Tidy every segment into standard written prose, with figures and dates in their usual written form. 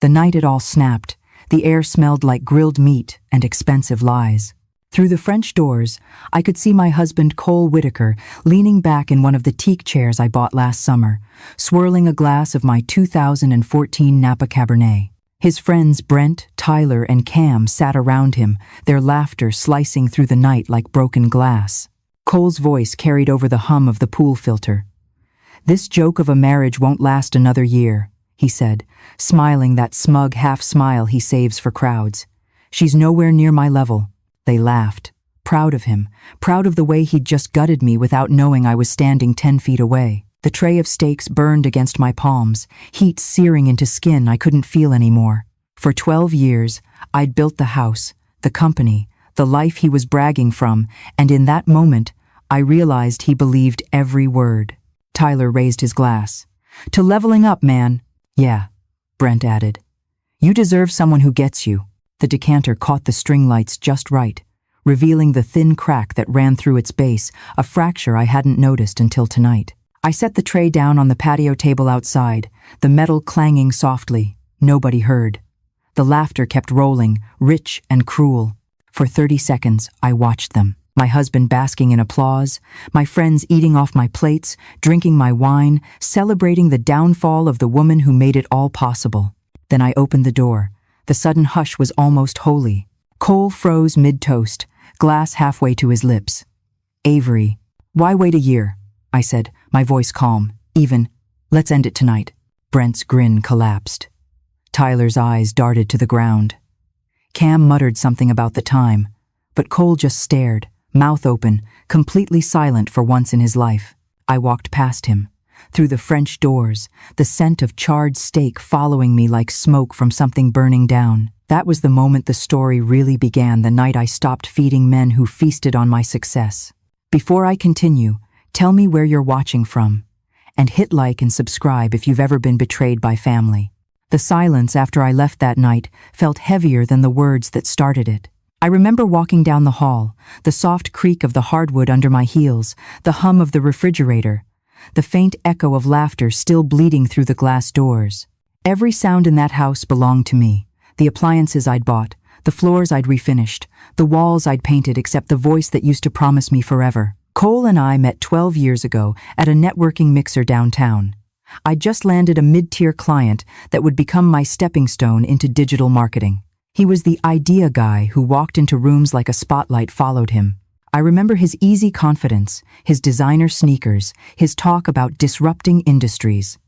The night it all snapped, the air smelled like grilled meat and expensive lies. Through the French doors, I could see my husband Cole Whitaker leaning back in one of the teak chairs I bought last summer, swirling a glass of my 2014 Napa Cabernet. His friends Brent, Tyler, and Cam sat around him, their laughter slicing through the night like broken glass. Cole's voice carried over the hum of the pool filter. "This joke of a marriage won't last another year," he said, smiling that smug half-smile he saves for crowds. "She's nowhere near my level." They laughed, proud of him, proud of the way he'd just gutted me without knowing I was standing 10 feet away. The tray of steaks burned against my palms, heat searing into skin I couldn't feel anymore. For 12 years, I'd built the house, the company, the life he was bragging from, and in that moment, I realized he believed every word. Tyler raised his glass. "To leveling up, man." "Yeah," Brent added. "You deserve someone who gets you." The decanter caught the string lights just right, revealing the thin crack that ran through its base, a fracture I hadn't noticed until tonight. I set the tray down on the patio table outside, the metal clanging softly. Nobody heard. The laughter kept rolling, rich and cruel. For 30 seconds, I watched them. My husband basking in applause, my friends eating off my plates, drinking my wine, celebrating the downfall of the woman who made it all possible. Then I opened the door. The sudden hush was almost holy. Cole froze mid-toast, glass halfway to his lips. "Avery, why wait a year?" I said, my voice calm, even. "Let's end it tonight." Brent's grin collapsed. Tyler's eyes darted to the ground. Cam muttered something about the time, but Cole just stared, mouth open, completely silent for once in his life. I walked past him. Through the French doors, the scent of charred steak following me like smoke from something burning down. That was the moment the story really began, the night I stopped feeding men who feasted on my success. Before I continue, tell me where you're watching from, and hit like and subscribe if you've ever been betrayed by family. The silence after I left that night felt heavier than the words that started it. I remember walking down the hall, the soft creak of the hardwood under my heels, the hum of the refrigerator, the faint echo of laughter still bleeding through the glass doors. Every sound in that house belonged to me. The appliances I'd bought, the floors I'd refinished, the walls I'd painted, except the voice that used to promise me forever. Cole and I met 12 years ago at a networking mixer downtown. I'd just landed a mid-tier client that would become my stepping stone into digital marketing. He was the idea guy who walked into rooms like a spotlight followed him. I remember his easy confidence, his designer sneakers, his talk about disrupting industries.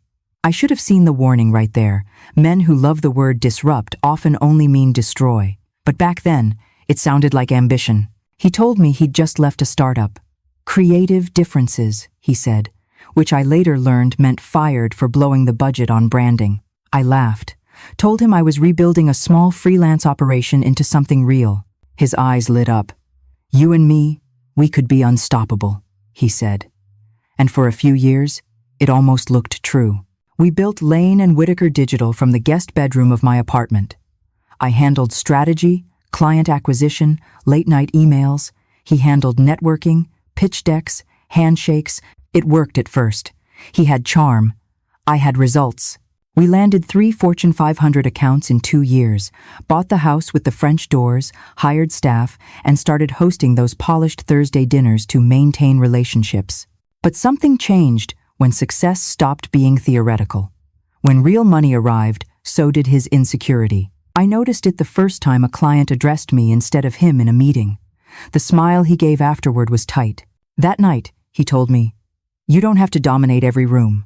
I should have seen the warning right there. Men who love the word disrupt often only mean destroy. But back then, it sounded like ambition. He told me he'd just left a startup. Creative differences, he said, which I later learned meant fired for blowing the budget on branding. I laughed, told him I was rebuilding a small freelance operation into something real. His eyes lit up. "You and me, we could be unstoppable," he said. And for a few years, it almost looked true. We built Lane and Whitaker Digital from the guest bedroom of my apartment. I handled strategy, client acquisition, late-night emails. He handled networking, pitch decks, handshakes. It worked at first. He had charm. I had results. We landed 3 Fortune 500 accounts in 2 years, bought the house with the French doors, hired staff, and started hosting those polished Thursday dinners to maintain relationships. But something changed when success stopped being theoretical. When real money arrived, so did his insecurity. I noticed it the first time a client addressed me instead of him in a meeting. The smile he gave afterward was tight. That night, he told me, "You don't have to dominate every room."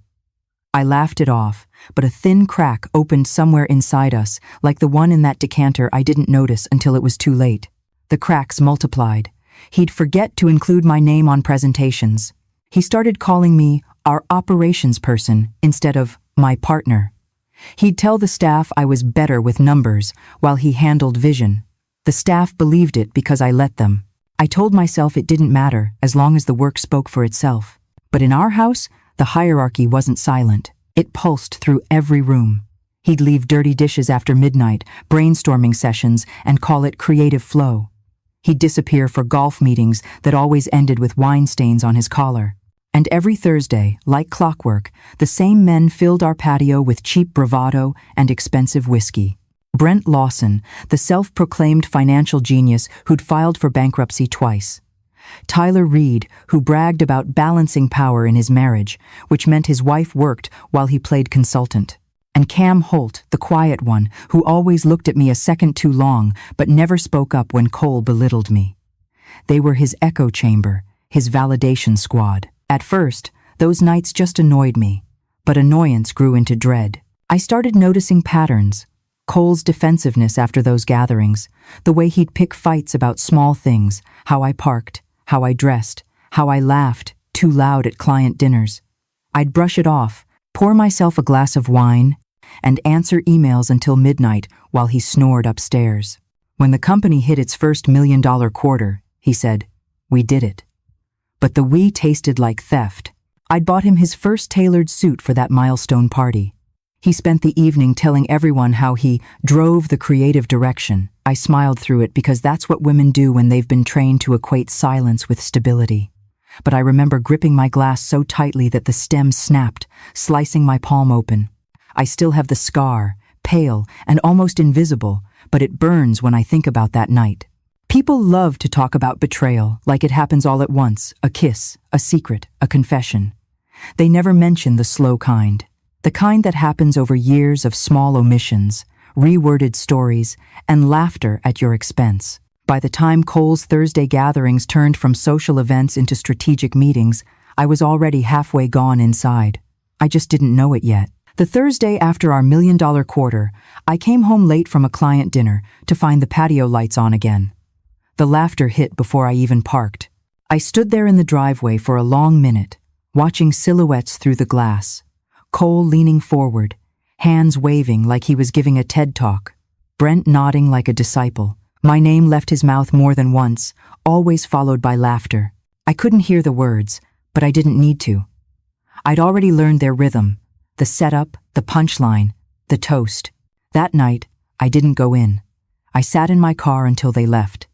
I laughed it off, but a thin crack opened somewhere inside us, like the one in that decanter I didn't notice until it was too late. The cracks multiplied. He'd forget to include my name on presentations. He started calling me our operations person instead of my partner. He'd tell the staff I was better with numbers while he handled vision. The staff believed it because I let them. I told myself it didn't matter as long as the work spoke for itself. But in our house, the hierarchy wasn't silent. It pulsed through every room. He'd leave dirty dishes after midnight, brainstorming sessions, and call it creative flow. He'd disappear for golf meetings that always ended with wine stains on his collar. And every Thursday, like clockwork, the same men filled our patio with cheap bravado and expensive whiskey. Brent Lawson, the self-proclaimed financial genius who'd filed for bankruptcy twice. Tyler Reed, who bragged about balancing power in his marriage, which meant his wife worked while he played consultant. And Cam Holt, the quiet one, who always looked at me a second too long but never spoke up when Cole belittled me. They were his echo chamber, his validation squad. At first, those nights just annoyed me, but annoyance grew into dread. I started noticing patterns. Cole's defensiveness after those gatherings, the way he'd pick fights about small things, how I parked, how I dressed, how I laughed too loud at client dinners. I'd brush it off, pour myself a glass of wine, and answer emails until midnight while he snored upstairs. When the company hit its first $1 million quarter, he said, "We did it." But the we tasted like theft. I'd bought him his first tailored suit for that milestone party. He spent the evening telling everyone how he drove the creative direction. I smiled through it because that's what women do when they've been trained to equate silence with stability. But I remember gripping my glass so tightly that the stem snapped, slicing my palm open. I still have the scar, pale and almost invisible, but it burns when I think about that night. People love to talk about betrayal like it happens all at once, a kiss, a secret, a confession. They never mention the slow kind. The kind that happens over years of small omissions, reworded stories, and laughter at your expense. By the time Cole's Thursday gatherings turned from social events into strategic meetings, I was already halfway gone inside. I just didn't know it yet. The Thursday after our $1 million quarter, I came home late from a client dinner to find the patio lights on again. The laughter hit before I even parked. I stood there in the driveway for a long minute, watching silhouettes through the glass. Cole leaning forward, hands waving like he was giving a TED Talk. Brent nodding like a disciple. My name left his mouth more than once, always followed by laughter. I couldn't hear the words, but I didn't need to. I'd already learned their rhythm, the setup, the punchline, the toast. That night, I didn't go in. I sat in my car until they left.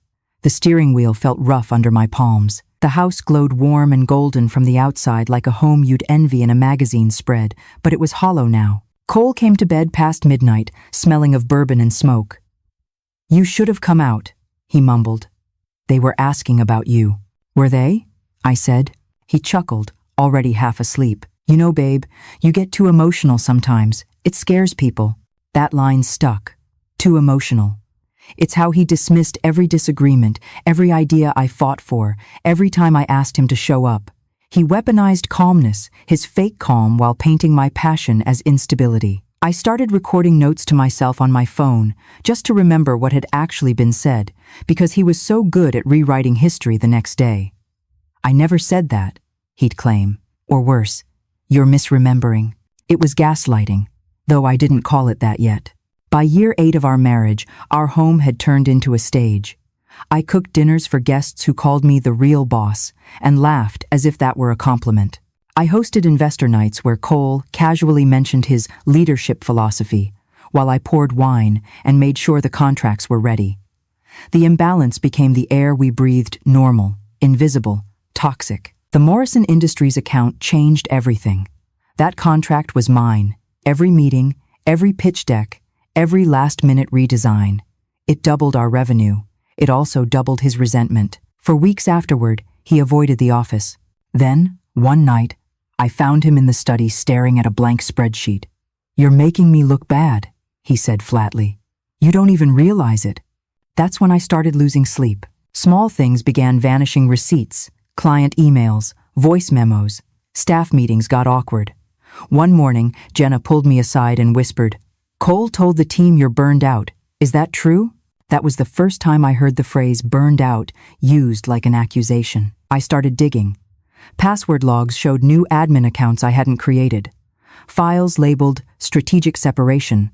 The steering wheel felt rough under my palms. The house glowed warm and golden from the outside like a home you'd envy in a magazine spread, but it was hollow now. Cole came to bed past midnight, smelling of bourbon and smoke. "You should have come out," he mumbled. "They were asking about you." "Were they?" I said. He chuckled, already half asleep. "You know, babe, you get too emotional sometimes. It scares people." That line stuck. Too emotional. It's how he dismissed every disagreement, every idea I fought for, every time I asked him to show up. He weaponized calmness, his fake calm, while painting my passion as instability. I started recording notes to myself on my phone, just to remember what had actually been said, because he was so good at rewriting history the next day. "I never said that," he'd claim. Or worse, "You're misremembering." It was gaslighting, though I didn't call it that yet. By year 8 of our marriage, our home had turned into a stage. I cooked dinners for guests who called me the real boss and laughed as if that were a compliment. I hosted investor nights where Cole casually mentioned his leadership philosophy, while I poured wine and made sure the contracts were ready. The imbalance became the air we breathed: normal, invisible, toxic. The Morrison Industries account changed everything. That contract was mine. Every meeting, every pitch deck, every last-minute redesign. It doubled our revenue. It also doubled his resentment. For weeks afterward, he avoided the office. Then, one night, I found him in the study staring at a blank spreadsheet. "You're making me look bad," he said flatly. "You don't even realize it." That's when I started losing sleep. Small things began vanishing: receipts, client emails, voice memos. Staff meetings got awkward. One morning, Jenna pulled me aside and whispered, "Cole told the team you're burned out. Is that true?" That was the first time I heard the phrase "burned out" used like an accusation. I started digging. Password logs showed new admin accounts I hadn't created. Files labeled "strategic separation."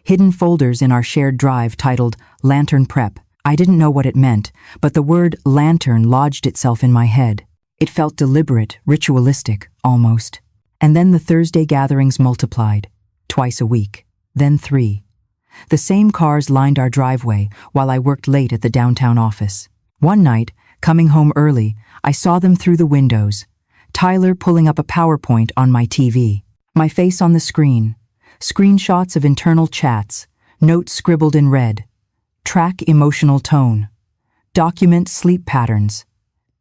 Hidden folders in our shared drive titled "Lantern Prep." I didn't know what it meant, but the word lantern lodged itself in my head. It felt deliberate, ritualistic, almost. And then the Thursday gatherings multiplied. Twice a week. Then 3. The same cars lined our driveway while I worked late at the downtown office. One night, coming home early, I saw them through the windows. Tyler pulling up a PowerPoint on my TV. My face on the screen. Screenshots of internal chats. Notes scribbled in red. Track emotional tone. Document sleep patterns.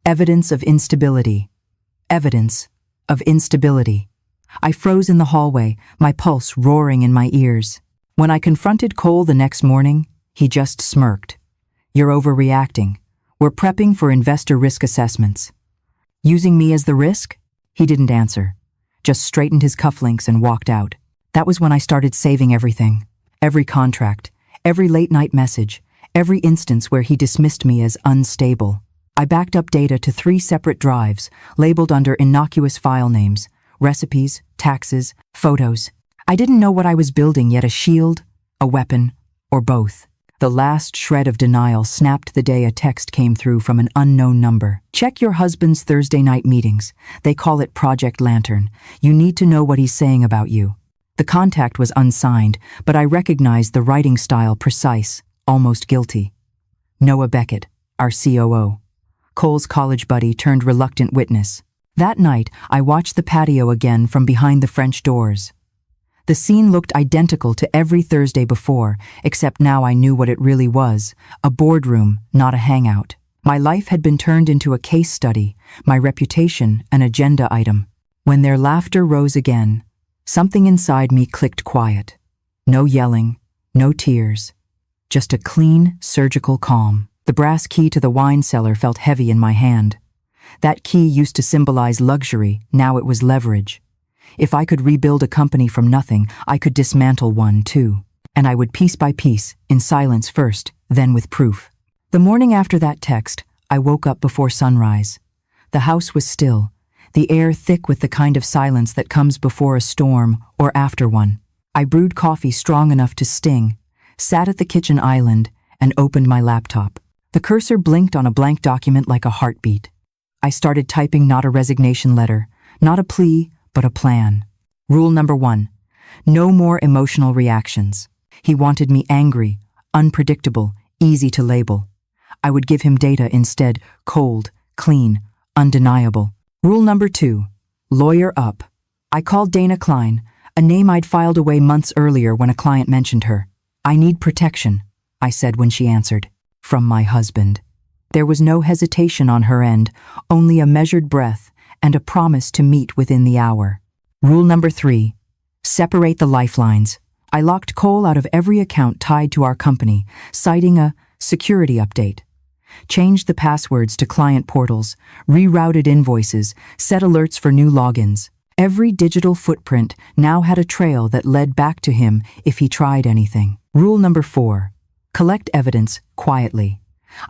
Evidence of instability. Evidence of instability. I froze in the hallway, my pulse roaring in my ears. When I confronted Cole the next morning, he just smirked. "You're overreacting. We're prepping for investor risk assessments." "Using me as the risk?" He didn't answer, just straightened his cufflinks and walked out. That was when I started saving everything. Every contract, every late-night message, every instance where he dismissed me as unstable. I backed up data to 3 separate drives, labeled under innocuous file names, recipes, taxes, photos. I didn't know what I was building, yet a shield, a weapon, or both. The last shred of denial snapped the day a text came through from an unknown number. "Check your husband's Thursday night meetings. They call it Project Lantern. You need to know what he's saying about you." The contact was unsigned, but I recognized the writing style precise, almost guilty. Noah Beckett, our COO. Cole's college buddy turned reluctant witness. That night, I watched the patio again from behind the French doors. The scene looked identical to every Thursday before, except now I knew what it really was, a boardroom, not a hangout. My life had been turned into a case study, my reputation an agenda item. When their laughter rose again, something inside me clicked quiet. No yelling, no tears, just a clean, surgical calm. The brass key to the wine cellar felt heavy in my hand. That key used to symbolize luxury, now it was leverage. If I could rebuild a company from nothing, I could dismantle one too. And I would piece by piece, in silence first, then with proof. The morning after that text, I woke up before sunrise. The house was still, the air thick with the kind of silence that comes before a storm or after one. I brewed coffee strong enough to sting, sat at the kitchen island, and opened my laptop. The cursor blinked on a blank document like a heartbeat. I started typing not a resignation letter, not a plea, but a plan. Rule number 1, no more emotional reactions. He wanted me angry, unpredictable, easy to label. I would give him data instead, cold, clean, undeniable. Rule number 2, lawyer up. I called Dana Klein, a name I'd filed away months earlier when a client mentioned her. "I need protection," I said when she answered. "From my husband." There was no hesitation on her end, only a measured breath and a promise to meet within the hour. Rule number 3, separate the lifelines. I locked Cole out of every account tied to our company, citing a security update. Changed the passwords to client portals, rerouted invoices, set alerts for new logins. Every digital footprint now had a trail that led back to him if he tried anything. Rule number 4, collect evidence quietly.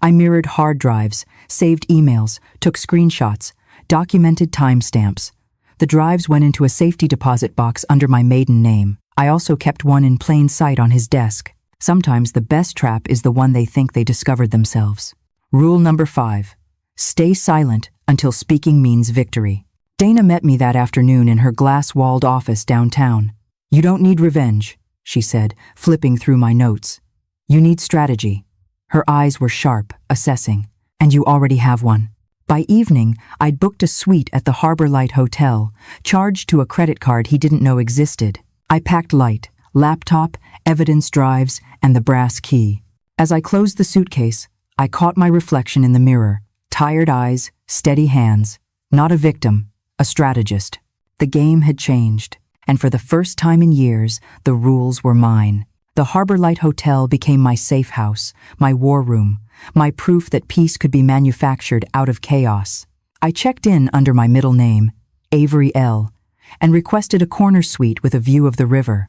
I mirrored hard drives, saved emails, took screenshots, documented timestamps. The drives went into a safety deposit box under my maiden name. I also kept one in plain sight on his desk. Sometimes the best trap is the one they think they discovered themselves. Rule number 5, stay silent until speaking means victory. Dana met me that afternoon in her glass-walled office downtown. "You don't need revenge," she said, flipping through my notes. "You need strategy." Her eyes were sharp, assessing. "And you already have one." By evening, I'd booked a suite at the Harbor Light Hotel, charged to a credit card he didn't know existed. I packed light, laptop, evidence drives, and the brass key. As I closed the suitcase, I caught my reflection in the mirror. Tired eyes, steady hands. Not a victim, a strategist. The game had changed, and for the first time in years, the rules were mine. The Harbor Light Hotel became my safe house, my war room, my proof that peace could be manufactured out of chaos. I checked in under my middle name, Avery L., and requested a corner suite with a view of the river.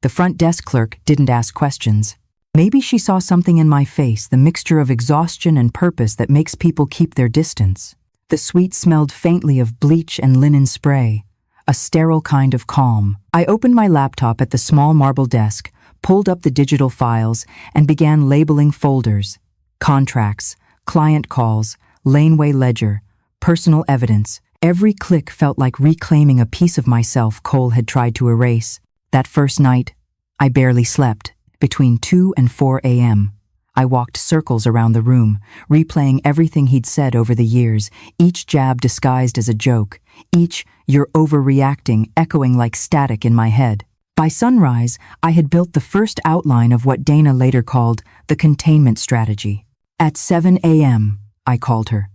The front desk clerk didn't ask questions. Maybe she saw something in my face, the mixture of exhaustion and purpose that makes people keep their distance. The suite smelled faintly of bleach and linen spray, a sterile kind of calm. I opened my laptop at the small marble desk, pulled up the digital files, and began labeling folders. Contracts, client calls, laneway ledger, personal evidence. Every click felt like reclaiming a piece of myself Cole had tried to erase. That first night, I barely slept. Between 2 and 4 a.m. I walked circles around the room, replaying everything he'd said over the years, each jab disguised as a joke, each "you're overreacting" echoing like static in my head. By sunrise, I had built the first outline of what Dana later called the containment strategy. At 7 a.m., I called her.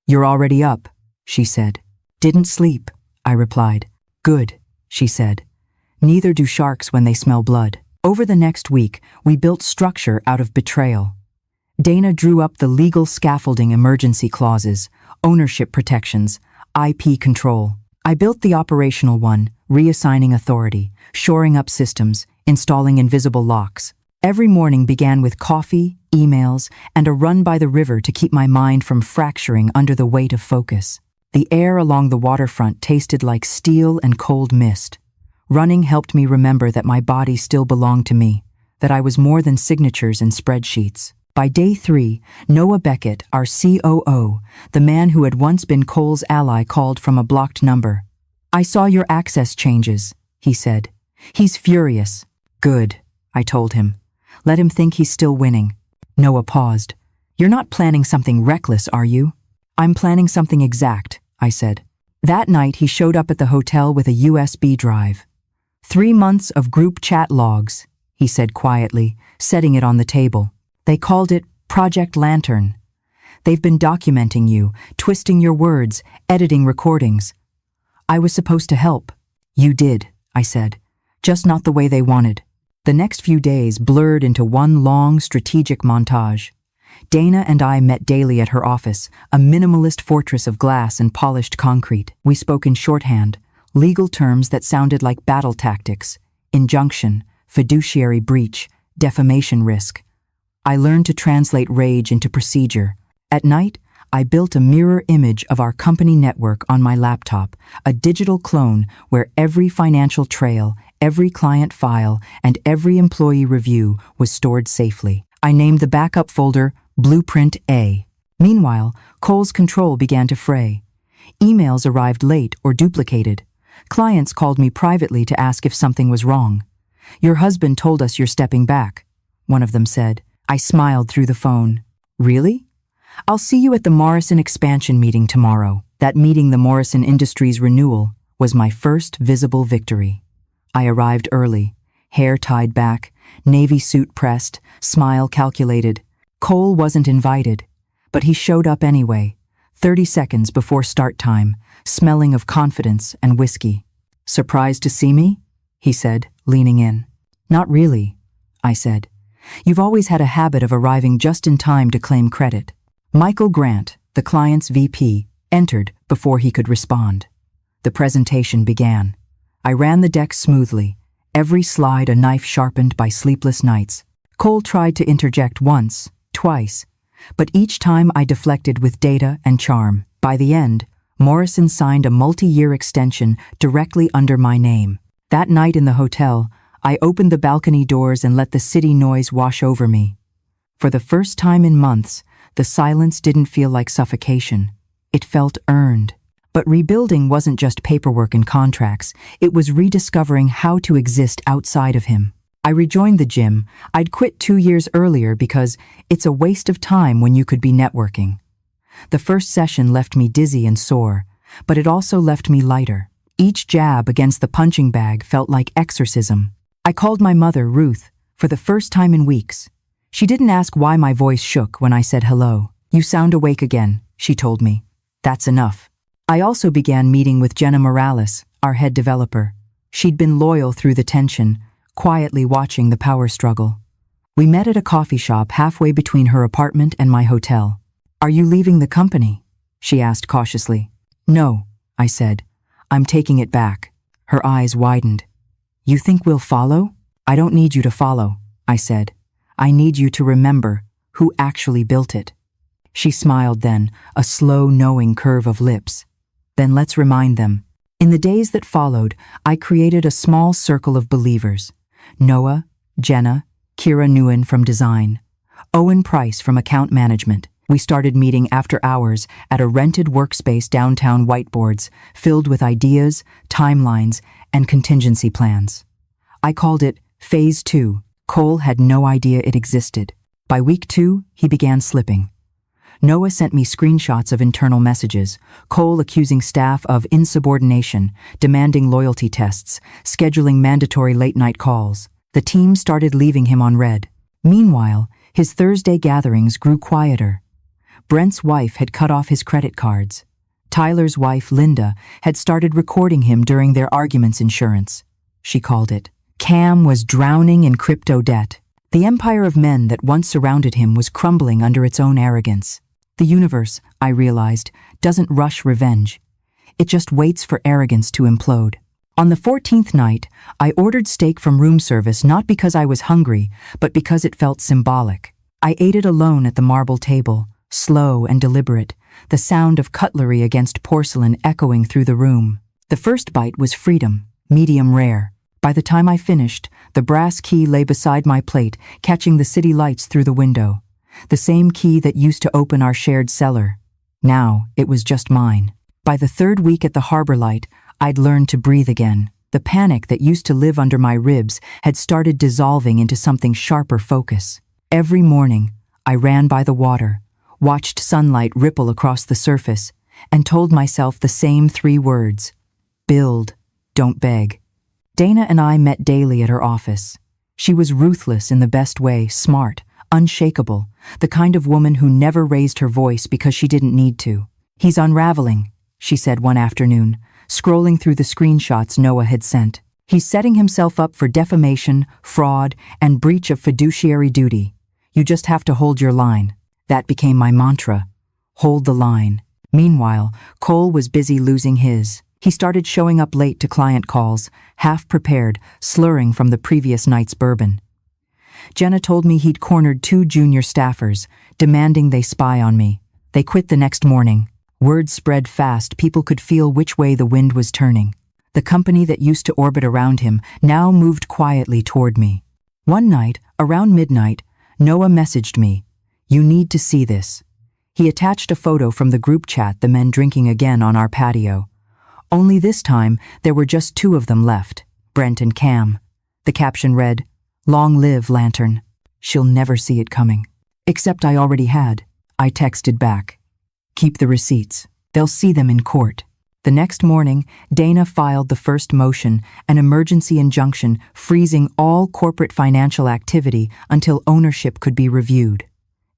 "You're already up," she said. "Didn't sleep," I replied. "Good," she said. "Neither do sharks when they smell blood." Over the next week, we built structure out of betrayal. Dana drew up the legal scaffolding, emergency clauses, ownership protections, IP control. I built the operational one, reassigning authority, shoring up systems, installing invisible locks. Every morning began with coffee, emails, and a run by the river to keep my mind from fracturing under the weight of focus. The air along the waterfront tasted like steel and cold mist. Running helped me remember that my body still belonged to me, that I was more than signatures and spreadsheets. By day 3, Noah Beckett, our COO, the man who had once been Cole's ally, called from a blocked number. "I saw your access changes," he said. "He's furious." "Good," I told him. "Let him think he's still winning." Noah paused. "You're not planning something reckless, are you?" "I'm planning something exact," I said. That night he showed up at the hotel with a USB drive. 3 months of group chat logs, he said quietly, setting it on the table. They called it Project Lantern. They've been documenting you, twisting your words, editing recordings. I was supposed to help. You did, I said, just not the way they wanted. The next few days blurred into one long strategic montage. Dana and I met daily at her office, a minimalist fortress of glass and polished concrete. We spoke in shorthand, legal terms that sounded like battle tactics: injunction, fiduciary breach, defamation risk. I learned to translate rage into procedure. At night, I built a mirror image of our company network on my laptop, a digital clone where every financial trail, every client file, and every employee review was stored safely. I named the backup folder Blueprint A. Meanwhile, Cole's control began to fray. Emails arrived late or duplicated. Clients called me privately to ask if something was wrong. "Your husband told us you're stepping back," one of them said. I smiled through the phone. "Really? I'll see you at the Morrison expansion meeting tomorrow." That meeting, the Morrison Industries renewal, was my first visible victory. I arrived early, hair tied back, navy suit pressed, smile calculated. Cole wasn't invited, but he showed up anyway, 30 seconds before start time, smelling of confidence and whiskey. "Surprised to see me?" he said, leaning in. "Not really," I said. "You've always had a habit of arriving just in time to claim credit." Michael Grant, the client's VP, entered before he could respond. The presentation began. I ran the deck smoothly, every slide a knife sharpened by sleepless nights. Cole tried to interject once, twice, but each time I deflected with data and charm. By the end, Morrison signed a multi-year extension directly under my name. That night in the hotel, I opened the balcony doors and let the city noise wash over me. For the first time in months, the silence didn't feel like suffocation. It felt earned. But rebuilding wasn't just paperwork and contracts. It was rediscovering how to exist outside of him. I rejoined the gym. I'd quit 2 years earlier because it's a waste of time when you could be networking. The first session left me dizzy and sore, but it also left me lighter. Each jab against the punching bag felt like exorcism. I called my mother, Ruth, for the first time in weeks. She didn't ask why my voice shook when I said hello. "You sound awake again," she told me. "That's enough." I also began meeting with Jenna Morales, our head developer. She'd been loyal through the tension, quietly watching the power struggle. We met at a coffee shop halfway between her apartment and my hotel. "Are you leaving the company?" she asked cautiously. "No," I said. "I'm taking it back." Her eyes widened. "You think we'll follow?" "I don't need you to follow," I said. "I need you to remember who actually built it." She smiled then, a slow, knowing curve of lips. "Then let's remind them." In the days that followed, I created a small circle of believers. Noah, Jenna, Kira Nguyen from design, Owen Price from account management. We started meeting after hours at a rented workspace downtown, whiteboards filled with ideas, timelines, and contingency plans. I called it Phase 2. Cole had no idea it existed, By week 2, he began slipping. Noah sent me screenshots of internal messages, Cole accusing staff of insubordination, demanding loyalty tests, scheduling mandatory late-night calls. The team started leaving him on red. Meanwhile, his Thursday gatherings grew quieter. Brent's wife had cut off his credit cards. Tyler's wife, Linda, had started recording him during their arguments insurance, she called it. Cam was drowning in crypto debt. The empire of men that once surrounded him was crumbling under its own arrogance. The universe, I realized, doesn't rush revenge. It just waits for arrogance to implode. On the 14th night, I ordered steak from room service not because I was hungry, but because it felt symbolic. I ate it alone at the marble table, slow and deliberate, the sound of cutlery against porcelain echoing through the room. The first bite was freedom, medium rare. By the time I finished, the brass key lay beside my plate, catching the city lights through the window. The same key that used to open our shared cellar. Now, it was just mine. By the 3rd week at the Harbor Light, I'd learned to breathe again. The panic that used to live under my ribs had started dissolving into something sharper focus. Every morning, I ran by the water, watched sunlight ripple across the surface, and told myself the same 3 words. Build, don't beg. Dana and I met daily at her office. She was ruthless in the best way, smart, unshakable, the kind of woman who never raised her voice because she didn't need to. He's unraveling, she said one afternoon, scrolling through the screenshots Noah had sent. He's setting himself up for defamation, fraud, and breach of fiduciary duty. You just have to hold your line. That became my mantra. Hold the line. Meanwhile, Cole was busy losing his. He started showing up late to client calls, half prepared, slurring from the previous night's bourbon. Jenna told me he'd cornered 2 junior staffers, demanding they spy on me. They quit the next morning. Word spread fast, people could feel which way the wind was turning. The company that used to orbit around him now moved quietly toward me. One night, around midnight, Noah messaged me, "You need to see this." He attached a photo from the group chat, the men drinking again on our patio. Only this time, there were just 2 of them left, Brent and Cam. The caption read, "Long live, Lantern. She'll never see it coming." Except I already had. I texted back, "Keep the receipts. They'll see them in court." The next morning, Dana filed the first motion, an emergency injunction freezing all corporate financial activity until ownership could be reviewed.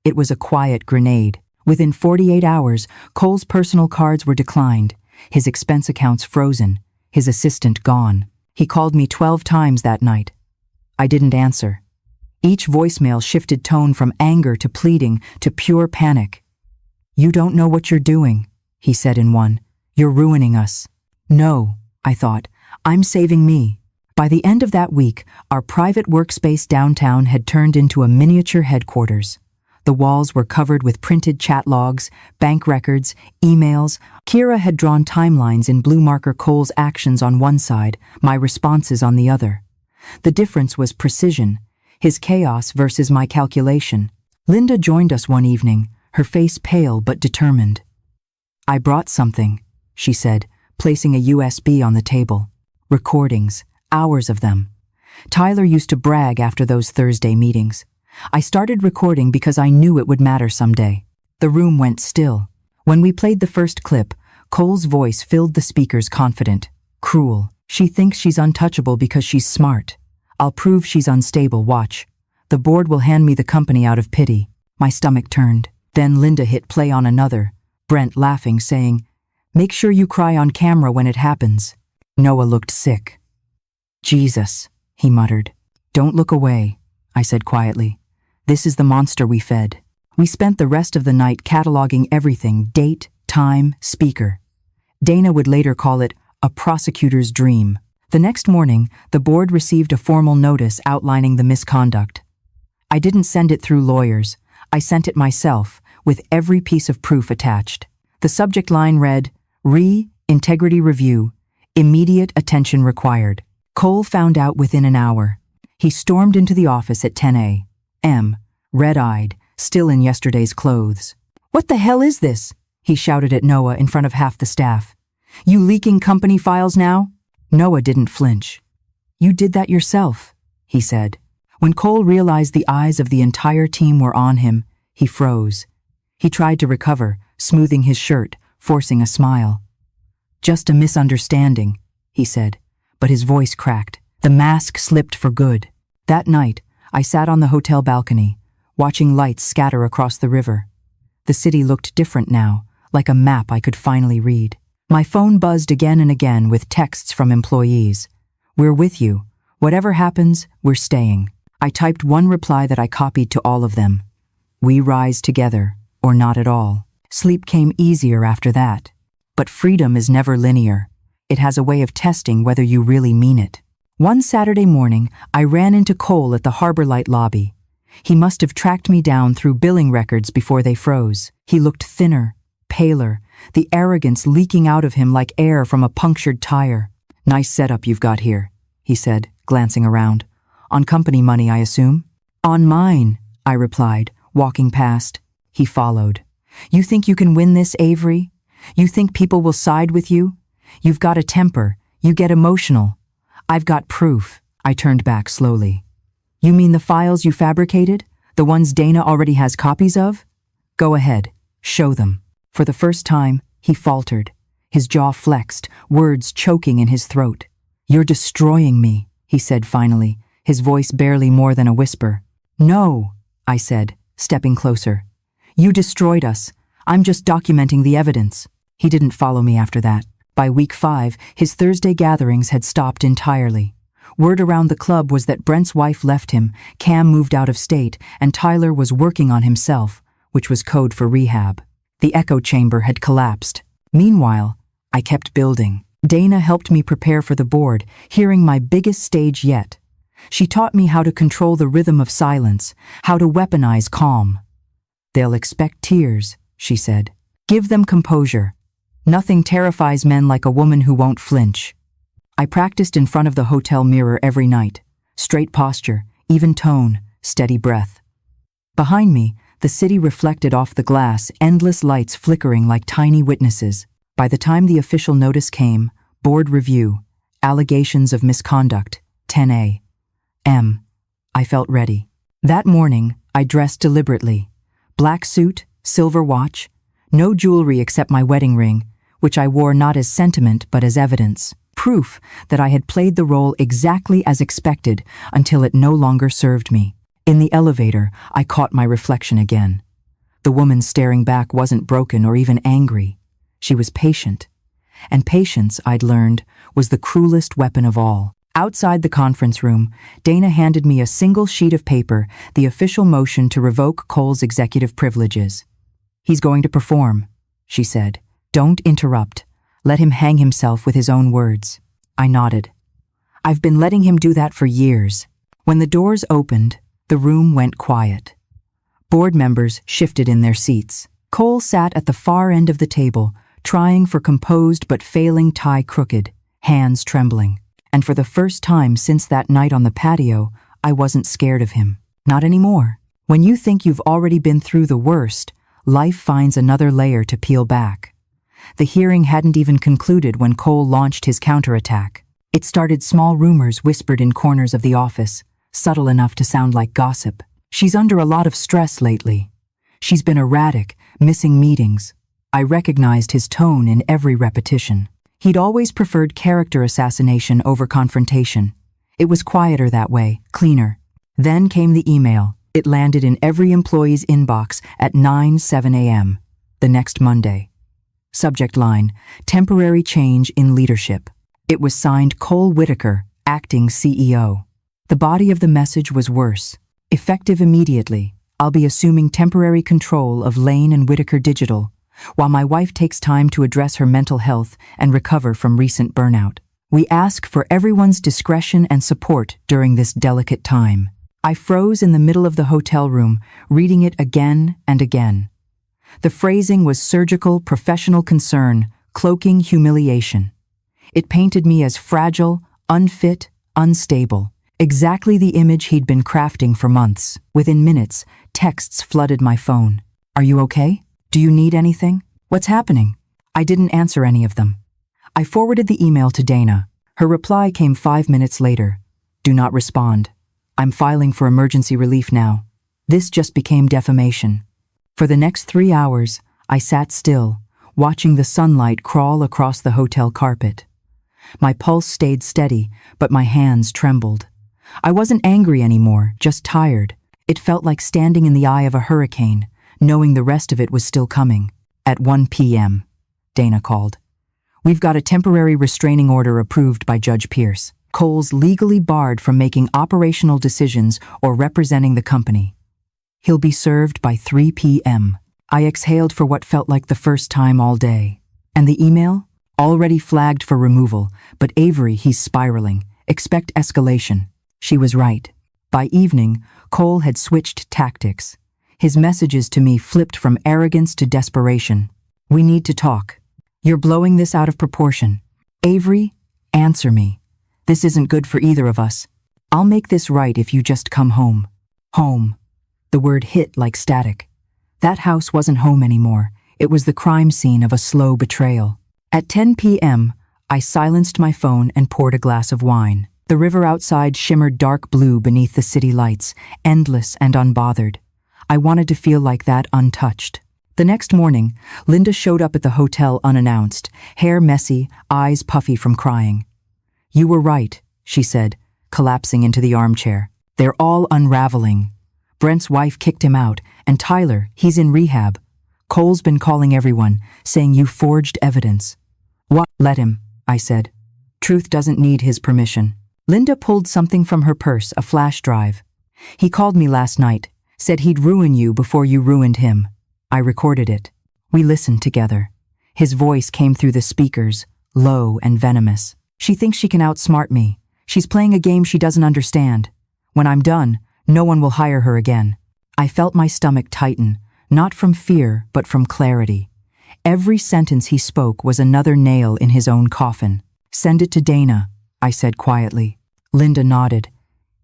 It was a quiet grenade. Within 48 hours, Cole's personal cards were declined, his expense accounts frozen, his assistant gone. He called me 12 times that night. I didn't answer. Each voicemail shifted tone from anger to pleading to pure panic. "You don't know what you're doing," he said in one. "You're ruining us." No, I thought. I'm saving me. By the end of that week, our private workspace downtown had turned into a miniature headquarters. The walls were covered with printed chat logs, bank records, emails. Kira had drawn timelines in blue marker Cole's actions on one side, my responses on the other. The difference was precision, his chaos versus my calculation. Linda joined us one evening, her face pale but determined. "I brought something," she said, placing a USB on the table. Recordings, hours of them. Tyler used to brag after those Thursday meetings. I started recording because I knew it would matter someday. The room went still. When we played the first clip, Cole's voice filled the speakers, confident, cruel. "She thinks she's untouchable because she's smart. I'll prove she's unstable, watch. The board will hand me the company out of pity." My stomach turned. Then Linda hit play on another, Brent laughing, saying, "Make sure you cry on camera when it happens." Noah looked sick. "Jesus," he muttered. "Don't look away," I said quietly. "This is the monster we fed." We spent the rest of the night cataloging everything, date, time, speaker. Dana would later call it a prosecutor's dream. The next morning, the board received a formal notice outlining the misconduct. I didn't send it through lawyers. I sent it myself, with every piece of proof attached. The subject line read, "Integrity Review, Immediate Attention Required." Cole found out within an hour. He stormed into the office at 10 a.m., red-eyed, still in yesterday's clothes. "What the hell is this?" he shouted at Noah in front of half the staff. "You leaking company files now?" Noah didn't flinch. "You did that yourself," he said. When Cole realized the eyes of the entire team were on him, he froze. He tried to recover, smoothing his shirt, forcing a smile. "Just a misunderstanding," he said, but his voice cracked. The mask slipped for good. That night, I sat on the hotel balcony, watching lights scatter across the river. The city looked different now, like a map I could finally read. My phone buzzed again and again with texts from employees. "We're with you. Whatever happens, we're staying." I typed one reply that I copied to all of them. "We rise together, or not at all." Sleep came easier after that. But freedom is never linear. It has a way of testing whether you really mean it. One Saturday morning, I ran into Cole at the Harbor Light lobby. He must have tracked me down through billing records before they froze. He looked thinner, paler, the arrogance leaking out of him like air from a punctured tire. "Nice setup you've got here," he said, glancing around. "On company money, I assume?" "On mine," I replied, walking past. He followed. "You think you can win this, Avery? You think people will side with you? You've got a temper. You get emotional. I've got proof." I turned back slowly. "You mean the files you fabricated? The ones Dana already has copies of? Go ahead. Show them." For the first time, he faltered. His jaw flexed, words choking in his throat. "You're destroying me," he said finally, his voice barely more than a whisper. "No," I said, stepping closer. "You destroyed us. I'm just documenting the evidence." He didn't follow me after that. By week 5, his Thursday gatherings had stopped entirely. Word around the club was that Brent's wife left him, Cam moved out of state, and Tyler was working on himself, which was code for rehab. The echo chamber had collapsed. Meanwhile, I kept building. Dana helped me prepare for the board, hearing my biggest stage yet. She taught me how to control the rhythm of silence, how to weaponize calm. "They'll expect tears," she said. "Give them composure. Nothing terrifies men like a woman who won't flinch." I practiced in front of the hotel mirror every night. Straight posture, even tone, steady breath. Behind me, the city reflected off the glass, endless lights flickering like tiny witnesses. By the time the official notice came, board review, allegations of misconduct, 10 a.m., I felt ready. That morning, I dressed deliberately. Black suit, silver watch, no jewelry except my wedding ring, which I wore not as sentiment but as evidence. Proof that I had played the role exactly as expected until it no longer served me. In the elevator, I caught my reflection again. The woman staring back wasn't broken or even angry. She was patient. And patience, I'd learned, was the cruelest weapon of all. Outside the conference room, Dana handed me a single sheet of paper, the official motion to revoke Cole's executive privileges. "He's going to perform," she said. "Don't interrupt. Let him hang himself with his own words." I nodded. I've been letting him do that for years. When the doors opened, the room went quiet. Board members shifted in their seats. Cole sat at the far end of the table, trying for composed but failing tie crooked, hands trembling. And for the first time since that night on the patio, I wasn't scared of him. Not anymore. When you think you've already been through the worst, life finds another layer to peel back. The hearing hadn't even concluded when Cole launched his counterattack. It started small rumors whispered in corners of the office, subtle enough to sound like gossip. "She's under a lot of stress lately. She's been erratic, missing meetings." I recognized his tone in every repetition. He'd always preferred character assassination over confrontation. It was quieter that way, cleaner. Then came the email. It landed in every employee's inbox at 9:07 a.m., the next Monday. Subject line, "Temporary change in leadership." It was signed Cole Whitaker, acting CEO. The body of the message was worse. "Effective immediately, I'll be assuming temporary control of Lane and Whitaker Digital, while my wife takes time to address her mental health and recover from recent burnout. We ask for everyone's discretion and support during this delicate time." I froze in the middle of the hotel room, reading it again and again. The phrasing was surgical, professional concern, cloaking humiliation. It painted me as fragile, unfit, unstable. Exactly the image he'd been crafting for months. Within minutes, texts flooded my phone. "Are you okay? Do you need anything? What's happening?" I didn't answer any of them. I forwarded the email to Dana. Her reply came 5 minutes later. "Do not respond. I'm filing for emergency relief now. This just became defamation. For the next 3 hours, I sat still, watching the sunlight crawl across the hotel carpet. My pulse stayed steady, but my hands trembled. I wasn't angry anymore, just tired. It felt like standing in the eye of a hurricane, knowing the rest of it was still coming. At 1 p.m., Dana called. We've got a temporary restraining order approved by Judge Pierce. Cole's legally barred from making operational decisions or representing the company. He'll be served by 3 p.m. I exhaled for what felt like the first time all day. And the email? Already flagged for removal, but Avery, he's spiraling. Expect escalation. She was right. By evening, Cole had switched tactics. His messages to me flipped from arrogance to desperation. We need to talk. You're blowing this out of proportion. Avery, answer me. This isn't good for either of us. I'll make this right if you just come home. Home. The word hit like static. That house wasn't home anymore. It was the crime scene of a slow betrayal. At 10 p.m., I silenced my phone and poured a glass of wine. The river outside shimmered dark blue beneath the city lights, endless and unbothered. I wanted to feel like that untouched. The next morning, Linda showed up at the hotel unannounced, hair messy, eyes puffy from crying. You were right, she said, collapsing into the armchair. They're all unraveling. Brent's wife kicked him out, and Tyler, he's in rehab. Cole's been calling everyone, saying you forged evidence. What? Let him, I said. Truth doesn't need his permission. Linda pulled something from her purse, a flash drive. He called me last night, said he'd ruin you before you ruined him. I recorded it. We listened together. His voice came through the speakers, low and venomous. She thinks she can outsmart me. She's playing a game she doesn't understand. When I'm done, no one will hire her again. I felt my stomach tighten, not from fear, but from clarity. Every sentence he spoke was another nail in his own coffin. Send it to Dana, I said quietly. Linda nodded.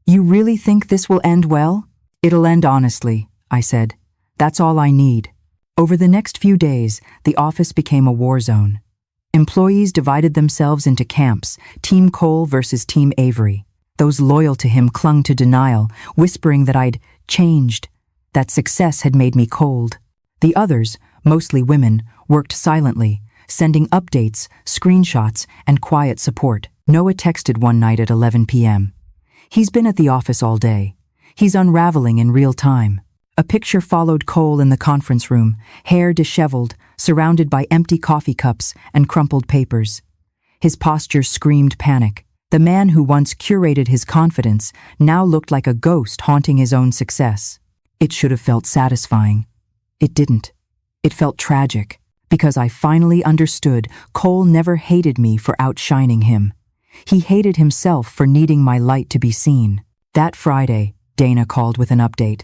You really think this will end well? It'll end honestly, I said. That's all I need. Over the next few days, the office became a war zone. Employees divided themselves into camps, Team Cole versus Team Avery. Those loyal to him clung to denial, whispering that I'd changed, that success had made me cold. The others, mostly women, worked silently, sending updates, screenshots, and quiet support. Noah texted one night at 11 p.m. He's been at the office all day. He's unraveling in real time. A picture followed Cole in the conference room, hair disheveled, surrounded by empty coffee cups and crumpled papers. His posture screamed panic. The man who once curated his confidence now looked like a ghost haunting his own success. It should have felt satisfying. It didn't. It felt tragic, because I finally understood Cole never hated me for outshining him. He hated himself for needing my light to be seen. That Friday, Dana called with an update.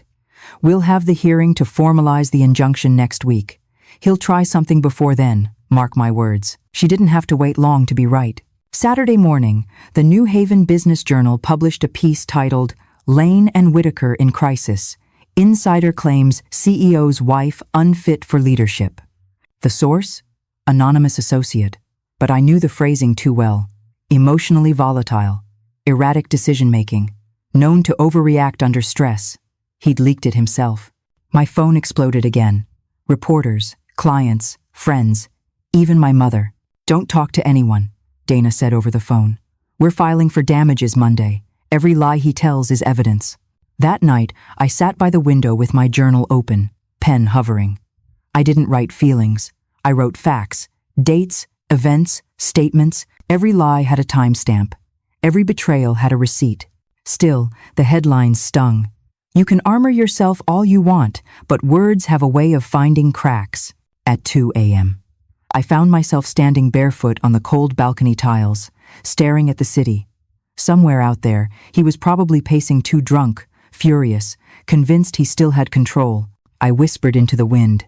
We'll have the hearing to formalize the injunction next week. He'll try something before then, mark my words. She didn't have to wait long to be right. Saturday morning, the New Haven Business Journal published a piece titled Lane and Whitaker in Crisis. Insider claims CEO's wife unfit for leadership. The source? Anonymous associate. But I knew the phrasing too well. Emotionally volatile. Erratic decision-making. Known to overreact under stress. He'd leaked it himself. My phone exploded again. Reporters, clients, friends, even my mother. Don't talk to anyone, Dana said over the phone. We're filing for damages Monday. Every lie he tells is evidence. That night, I sat by the window with my journal open, pen hovering. I didn't write feelings. I wrote facts, dates, events, statements. Every lie had a timestamp. Every betrayal had a receipt. Still, the headlines stung. You can armor yourself all you want, but words have a way of finding cracks. At 2 a.m. I found myself standing barefoot on the cold balcony tiles, staring at the city. Somewhere out there, he was probably pacing too drunk, furious, convinced he still had control. I whispered into the wind.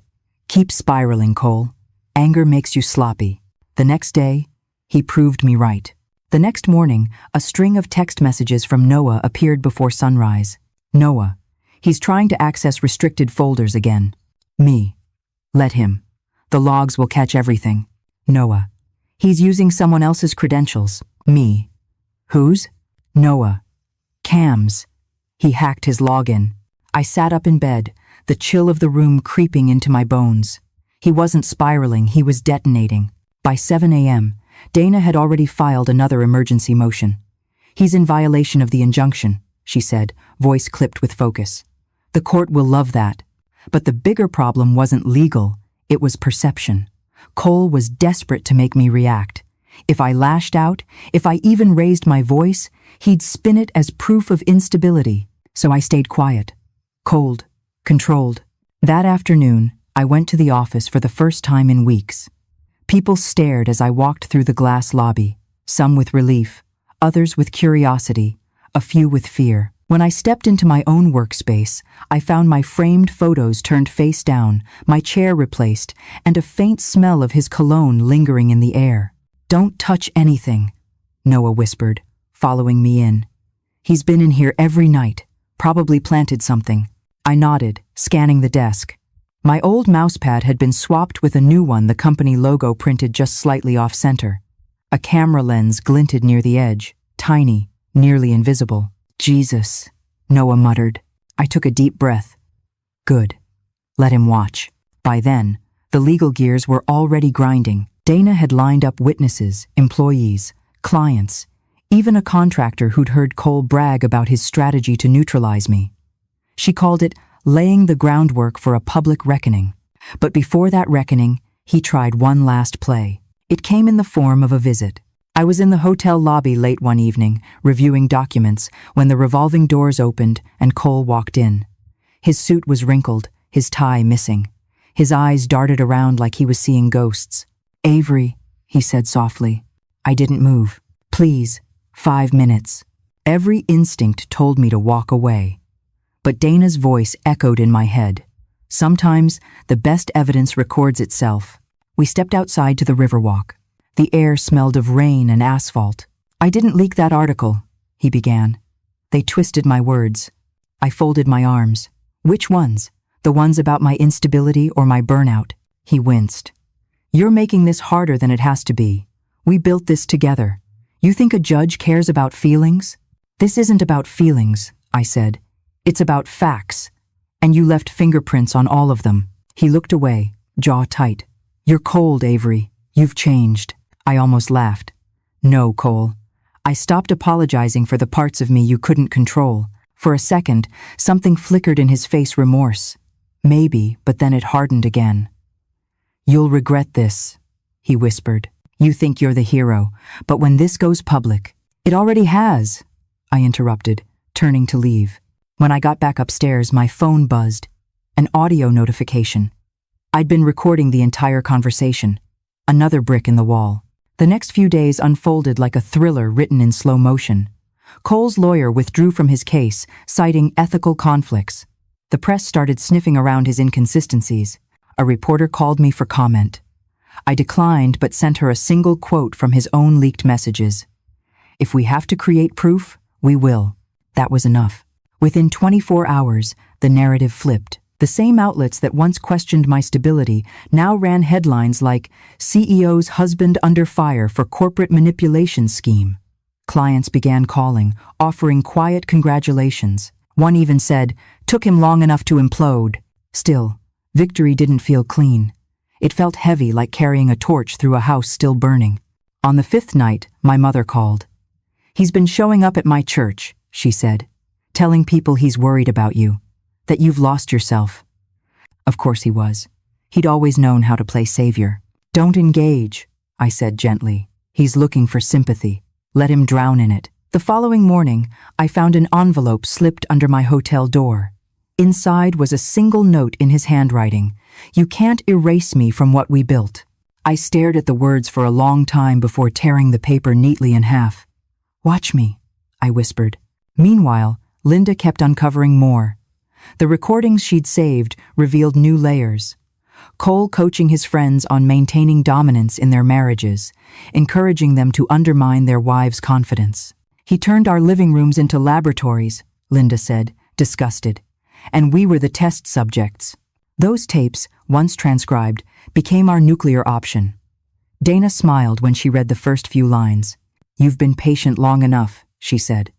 Keep spiraling, Cole. Anger makes you sloppy. The next day, he proved me right. The next morning, a string of text messages from Noah appeared before sunrise. Noah. He's trying to access restricted folders again. Me. Let him. The logs will catch everything. Noah. He's using someone else's credentials. Me. Whose? Noah. Cam's. He hacked his login. I sat up in bed, the chill of the room creeping into my bones. He wasn't spiraling, he was detonating. By 7 a.m., Dana had already filed another emergency motion. "He's in violation of the injunction," she said, voice clipped with focus. "The court will love that." But the bigger problem wasn't legal, it was perception. Cole was desperate to make me react. If I lashed out, if I even raised my voice, he'd spin it as proof of instability. So I stayed quiet, cold, controlled. That afternoon, I went to the office for the first time in weeks. People stared as I walked through the glass lobby, some with relief, others with curiosity, a few with fear. When I stepped into my own workspace, I found my framed photos turned face down, my chair replaced, and a faint smell of his cologne lingering in the air. "Don't touch anything," Noah whispered, following me in. "He's been in here every night, probably planted something." I nodded, scanning the desk. My old mousepad had been swapped with a new one, the company logo printed just slightly off-center. A camera lens glinted near the edge, tiny, nearly invisible. "Jesus," Noah muttered. I took a deep breath. Good. Let him watch. By then, the legal gears were already grinding. Dana had lined up witnesses, employees, clients, even a contractor who'd heard Cole brag about his strategy to neutralize me. She called it laying the groundwork for a public reckoning. But before that reckoning, he tried one last play. It came in the form of a visit. I was in the hotel lobby late one evening, reviewing documents, when the revolving doors opened and Cole walked in. His suit was wrinkled, his tie missing. His eyes darted around like he was seeing ghosts. "Avery," he said softly. I didn't move. "Please, 5 minutes." Every instinct told me to walk away. But Dana's voice echoed in my head. Sometimes, the best evidence records itself. We stepped outside to the Riverwalk. The air smelled of rain and asphalt. "I didn't leak that article," he began. They twisted my words. I folded my arms. "Which ones? The ones about my instability or my burnout?" He winced. "You're making this harder than it has to be. We built this together. You think a judge cares about feelings? This isn't about feelings," I said. "It's about facts. And you left fingerprints on all of them." He looked away, jaw tight. "You're cold, Avery. You've changed." I almost laughed. "No, Cole. I stopped apologizing for the parts of me you couldn't control. For a second, something flickered in his face, remorse. Maybe, but then it hardened again. "You'll regret this," he whispered. "You think you're the hero, but when this goes public—" "It already has," I interrupted, turning to leave. When I got back upstairs, my phone buzzed. An audio notification. I'd been recording the entire conversation. Another brick in the wall. The next few days unfolded like a thriller written in slow motion. Cole's lawyer withdrew from his case, citing ethical conflicts. The press started sniffing around his inconsistencies. A reporter called me for comment. I declined but sent her a single quote from his own leaked messages. "If we have to create proof, we will." That was enough. Within 24 hours, the narrative flipped. The same outlets that once questioned my stability now ran headlines like, "CEO's husband under fire for corporate manipulation scheme." Clients began calling, offering quiet congratulations. One even said, "Took him long enough to implode." Still, victory didn't feel clean. It felt heavy, like carrying a torch through a house still burning. On the 5th night, my mother called. "He's been showing up at my church," she said, "telling people he's worried about you, that you've lost yourself." Of course he was. He'd always known how to play savior. "Don't engage," I said gently. "He's looking for sympathy. Let him drown in it." The following morning, I found an envelope slipped under my hotel door. Inside was a single note in his handwriting. "You can't erase me from what we built." I stared at the words for a long time before tearing the paper neatly in half. "Watch me," I whispered. Meanwhile, Linda kept uncovering more. The recordings she'd saved revealed new layers. Cole coaching his friends on maintaining dominance in their marriages, encouraging them to undermine their wives' confidence. "He turned our living rooms into laboratories," Linda said, disgusted. "And we were the test subjects." Those tapes, once transcribed, became our nuclear option. Dana smiled when she read the first few lines. "You've been patient long enough," she said.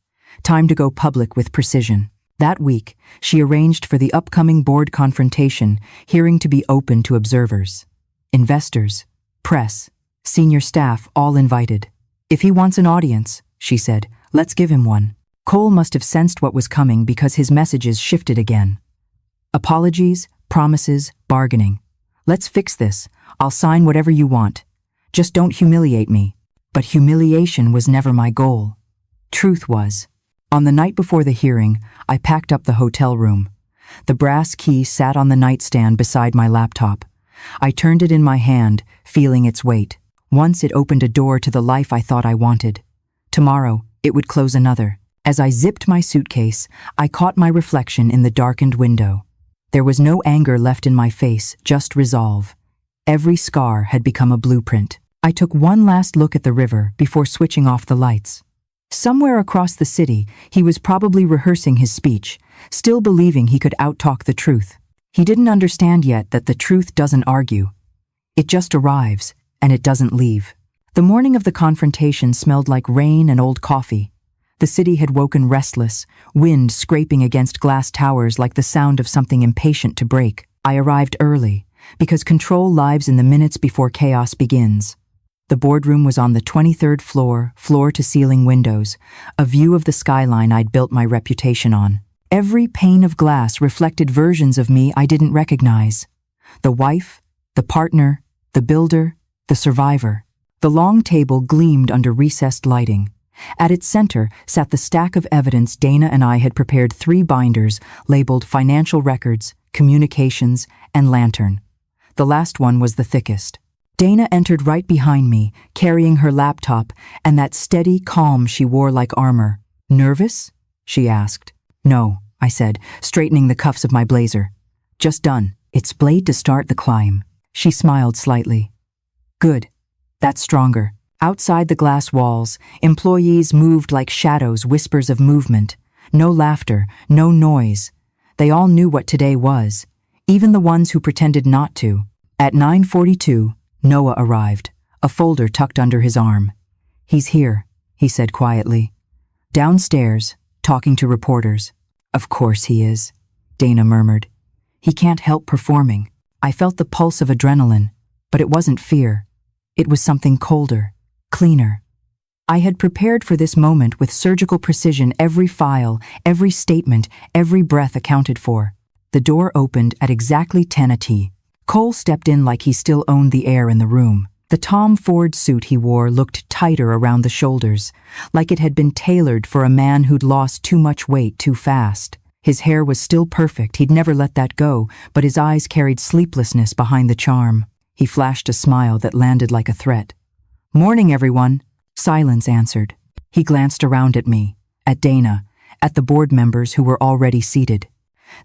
"Time to go public with precision." That week, she arranged for the upcoming board confrontation, hearing to be open to observers. Investors, press, senior staff all invited. If he wants an audience, she said, let's give him one. Cole must have sensed what was coming because his messages shifted again. Apologies, promises, bargaining. Let's fix this. I'll sign whatever you want. Just don't humiliate me. But humiliation was never my goal. Truth was. On the night before the hearing, I packed up the hotel room. The brass key sat on the nightstand beside my laptop. I turned it in my hand, feeling its weight. Once it opened a door to the life I thought I wanted. Tomorrow, it would close another. As I zipped my suitcase, I caught my reflection in the darkened window. There was no anger left in my face, just resolve. Every scar had become a blueprint. I took one last look at the river before switching off the lights. Somewhere across the city, he was probably rehearsing his speech, still believing he could outtalk the truth. He didn't understand yet that the truth doesn't argue. It just arrives, and it doesn't leave. The morning of the confrontation smelled like rain and old coffee. The city had woken restless, wind scraping against glass towers like the sound of something impatient to break. I arrived early, because control lives in the minutes before chaos begins. The boardroom was on the 23rd floor, floor-to-ceiling windows, a view of the skyline I'd built my reputation on. Every pane of glass reflected versions of me I didn't recognize. The wife, the partner, the builder, the survivor. The long table gleamed under recessed lighting. At its center sat the stack of evidence Dana and I had prepared 3 binders labeled financial records, communications, and lantern. The last one was the thickest. Dana entered right behind me, carrying her laptop and that steady calm she wore like armor. Nervous? She asked. No, I said, straightening the cuffs of my blazer. Just done. It's blade to start the climb. She smiled slightly. Good. That's stronger. Outside the glass walls, employees moved like shadows, whispers of movement. No laughter, no noise. They all knew what today was, even the ones who pretended not to. At 9:42, Noah arrived, a folder tucked under his arm. He's here, he said quietly. Downstairs, talking to reporters. Of course he is, Dana murmured. He can't help performing. I felt the pulse of adrenaline, but it wasn't fear. It was something colder. Cleaner. I had prepared for this moment with surgical precision, every file, every statement, every breath accounted for. The door opened at exactly 10 AT. Cole stepped in like he still owned the air in the room. The Tom Ford suit he wore looked tighter around the shoulders, like it had been tailored for a man who'd lost too much weight too fast. His hair was still perfect, he'd never let that go, but his eyes carried sleeplessness behind the charm. He flashed a smile that landed like a threat. Morning, everyone. Silence answered. He glanced around at me, at Dana, at the board members who were already seated.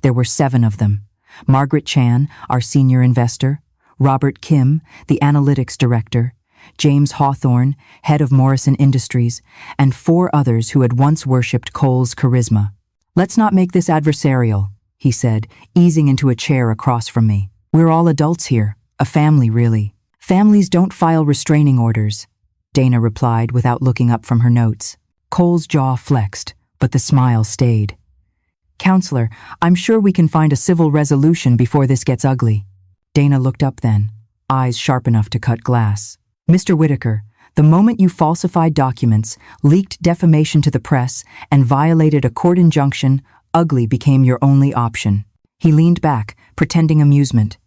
There were 7 of them. Margaret Chan, our senior investor, Robert Kim, the analytics director, James Hawthorne, head of Morrison Industries, and 4 others who had once worshipped Cole's charisma. Let's not make this adversarial, he said, easing into a chair across from me. We're all adults here, a family really. Families don't file restraining orders, Dana replied without looking up from her notes. Cole's jaw flexed, but the smile stayed. Counselor, I'm sure we can find a civil resolution before this gets ugly. Dana looked up then, eyes sharp enough to cut glass. Mr. Whitaker, the moment you falsified documents, leaked defamation to the press, and violated a court injunction, ugly became your only option. He leaned back, pretending amusement.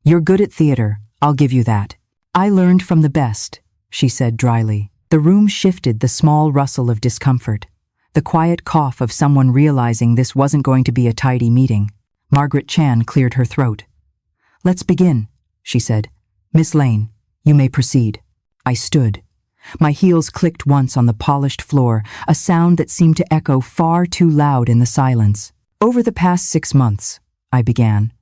You're good at theater, I'll give you that. I learned from the best, she said dryly. The room shifted, the small rustle of discomfort, the quiet cough of someone realizing this wasn't going to be a tidy meeting. Margaret Chan cleared her throat. Let's begin, she said. Miss Lane, you may proceed. I stood. My heels clicked once on the polished floor, a sound that seemed to echo far too loud in the silence. Over the past 6 months, I began,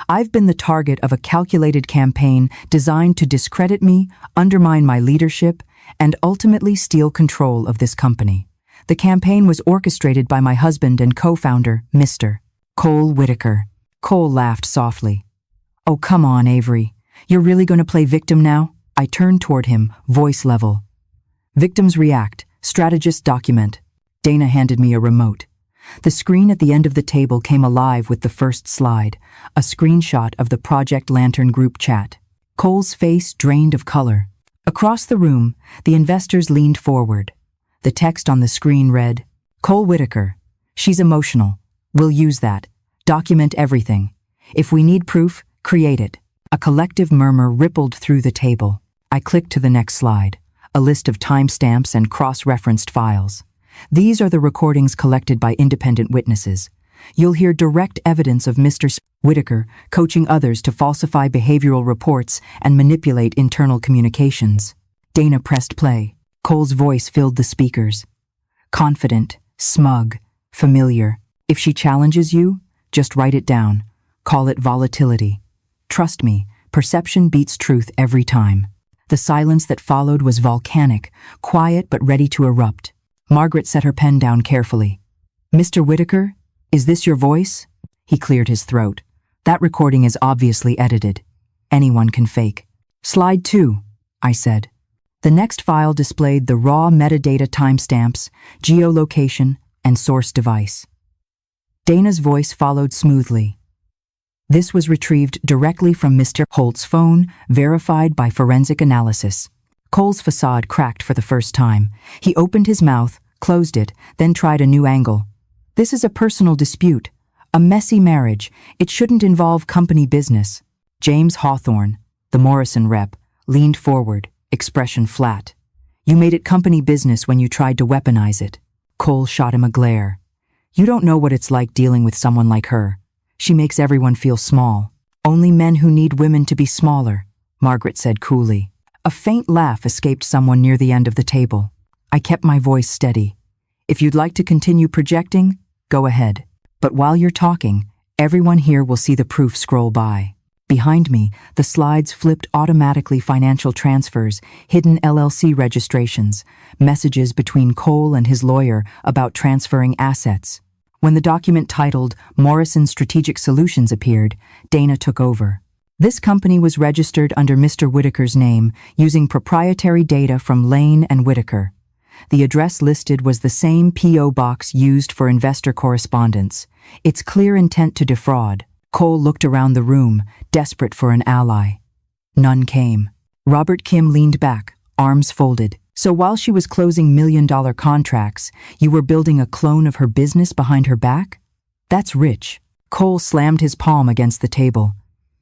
I've been the target of a calculated campaign designed to discredit me, undermine my leadership, and ultimately steal control of this company. The campaign was orchestrated by my husband and co-founder, Mr. Cole Whitaker. Cole laughed softly. Oh, come on, Avery. You're really going to play victim now? I turned toward him, voice level. Victims react. Strategists document. Dana handed me a remote. The screen at the end of the table came alive with the first slide, a screenshot of the Project Lantern group chat. Cole's face drained of color. Across the room, the investors leaned forward. The text on the screen read, "Cole Whitaker. She's emotional. We'll use that. Document everything. If we need proof, create it." A collective murmur rippled through the table. I clicked to the next slide, a list of timestamps and cross-referenced files. These are the recordings collected by independent witnesses. You'll hear direct evidence of Mr. Whitaker coaching others to falsify behavioral reports and manipulate internal communications. Dana pressed play. Cole's voice filled the speakers. Confident, smug, familiar. "If she challenges you, just write it down. Call it volatility. Trust me, perception beats truth every time." The silence that followed was volcanic, quiet but ready to erupt. Margaret set her pen down carefully. "Mr. Whitaker, is this your voice?" He cleared his throat. "That recording is obviously edited. Anyone can fake." "Slide 2, I said. The next file displayed the raw metadata timestamps, geolocation, and source device. Dana's voice followed smoothly. This was retrieved directly from Mr. Holt's phone, verified by forensic analysis. Cole's facade cracked for the first time. He opened his mouth, closed it, then tried a new angle. "This is a personal dispute, a messy marriage. It shouldn't involve company business." James Hawthorne, the Morrison rep, leaned forward, expression flat. "You made it company business when you tried to weaponize it." Cole shot him a glare. "You don't know what it's like dealing with someone like her. She makes everyone feel small. Only men who need women to be smaller," Margaret said coolly. A faint laugh escaped someone near the end of the table. I kept my voice steady. "If you'd like to continue projecting, go ahead. But while you're talking, everyone here will see the proof scroll by." Behind me, the slides flipped automatically: financial transfers, hidden LLC registrations, messages between Cole and his lawyer about transferring assets. When the document titled Morrison Strategic Solutions appeared, Dana took over. This company was registered under Mr. Whitaker's name, using proprietary data from Lane and Whitaker. The address listed was the same P.O. box used for investor correspondence. Its clear intent to defraud. Cole looked around the room, desperate for an ally. None came. Robert Kim leaned back, arms folded. "So while she was closing million-dollar contracts, you were building a clone of her business behind her back? That's rich." Cole slammed his palm against the table.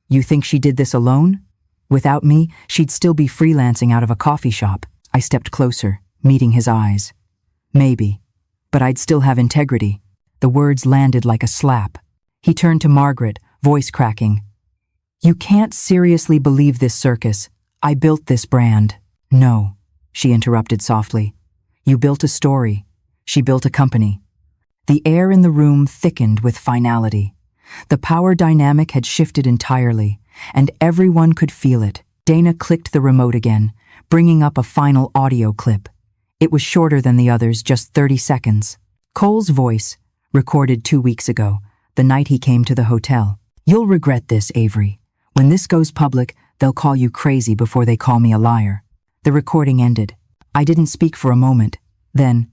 "You think she did this alone? Without me, she'd still be freelancing out of a coffee shop." I stepped closer, meeting his eyes. "Maybe, but I'd still have integrity." The words landed like a slap. He turned to Margaret, voice cracking. "You can't seriously believe this circus. I built this brand." "No," she interrupted softly. "You built a story. She built a company." The air in the room thickened with finality. The power dynamic had shifted entirely, and everyone could feel it. Dana clicked the remote again, bringing up a final audio clip. It was shorter than the others, just 30 seconds. Cole's voice, recorded 2 weeks ago, the night he came to the hotel. "You'll regret this, Avery. When this goes public, they'll call you crazy before they call me a liar." The recording ended. I didn't speak for a moment. Then,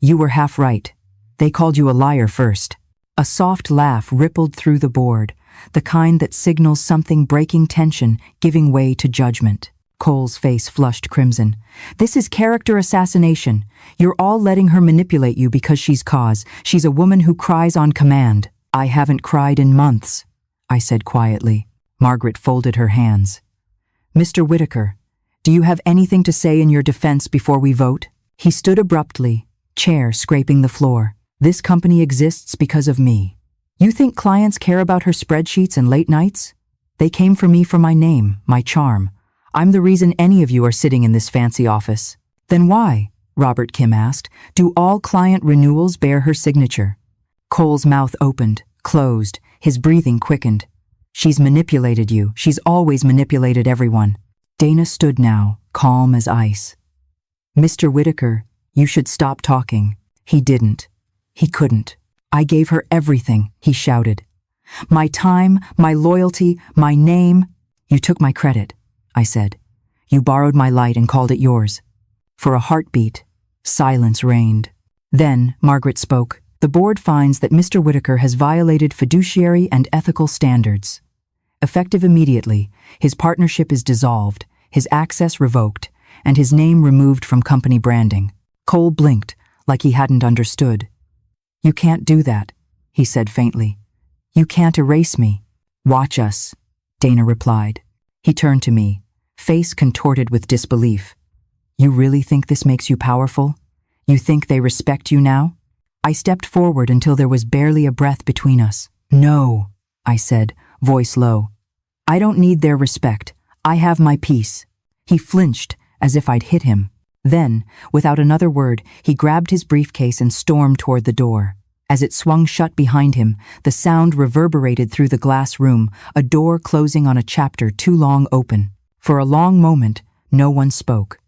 "You were half right. They called you a liar first." A soft laugh rippled through the board, the kind that signals something breaking tension, giving way to judgment. Cole's face flushed crimson. "This is character assassination. You're all letting her manipulate you because she's cause. She's a woman who cries on command." "I haven't cried in months," I said quietly. Margaret folded her hands. "Mr. Whitaker, do you have anything to say in your defense before we vote?" He stood abruptly, chair scraping the floor. "This company exists because of me. You think clients care about her spreadsheets and late nights? They came for me for my name, my charm. I'm the reason any of you are sitting in this fancy office." "Then why," Robert Kim asked, "do all client renewals bear her signature?" Cole's mouth opened, closed, his breathing quickened. "She's manipulated you. She's always manipulated everyone." Dana stood now, calm as ice. "Mr. Whitaker, you should stop talking." He didn't. He couldn't. "I gave her everything," he shouted. "My time, my loyalty, my name." "You took my credit," I said. "You borrowed my light and called it yours." For a heartbeat, silence reigned. Then Margaret spoke. The board finds that Mr. Whitaker has violated fiduciary and ethical standards. Effective immediately, his partnership is dissolved, his access revoked, and his name removed from company branding. Cole blinked, like he hadn't understood. "You can't do that," he said faintly. "You can't erase me." "Watch us," Dana replied. He turned to me, face contorted with disbelief. "You really think this makes you powerful? You think they respect you now?" I stepped forward until there was barely a breath between us. "No," I said, voice low. "I don't need their respect. I have my peace." He flinched, as if I'd hit him. Then, without another word, he grabbed his briefcase and stormed toward the door. As it swung shut behind him, the sound reverberated through the glass room, a door closing on a chapter too long open. For a long moment, no one spoke.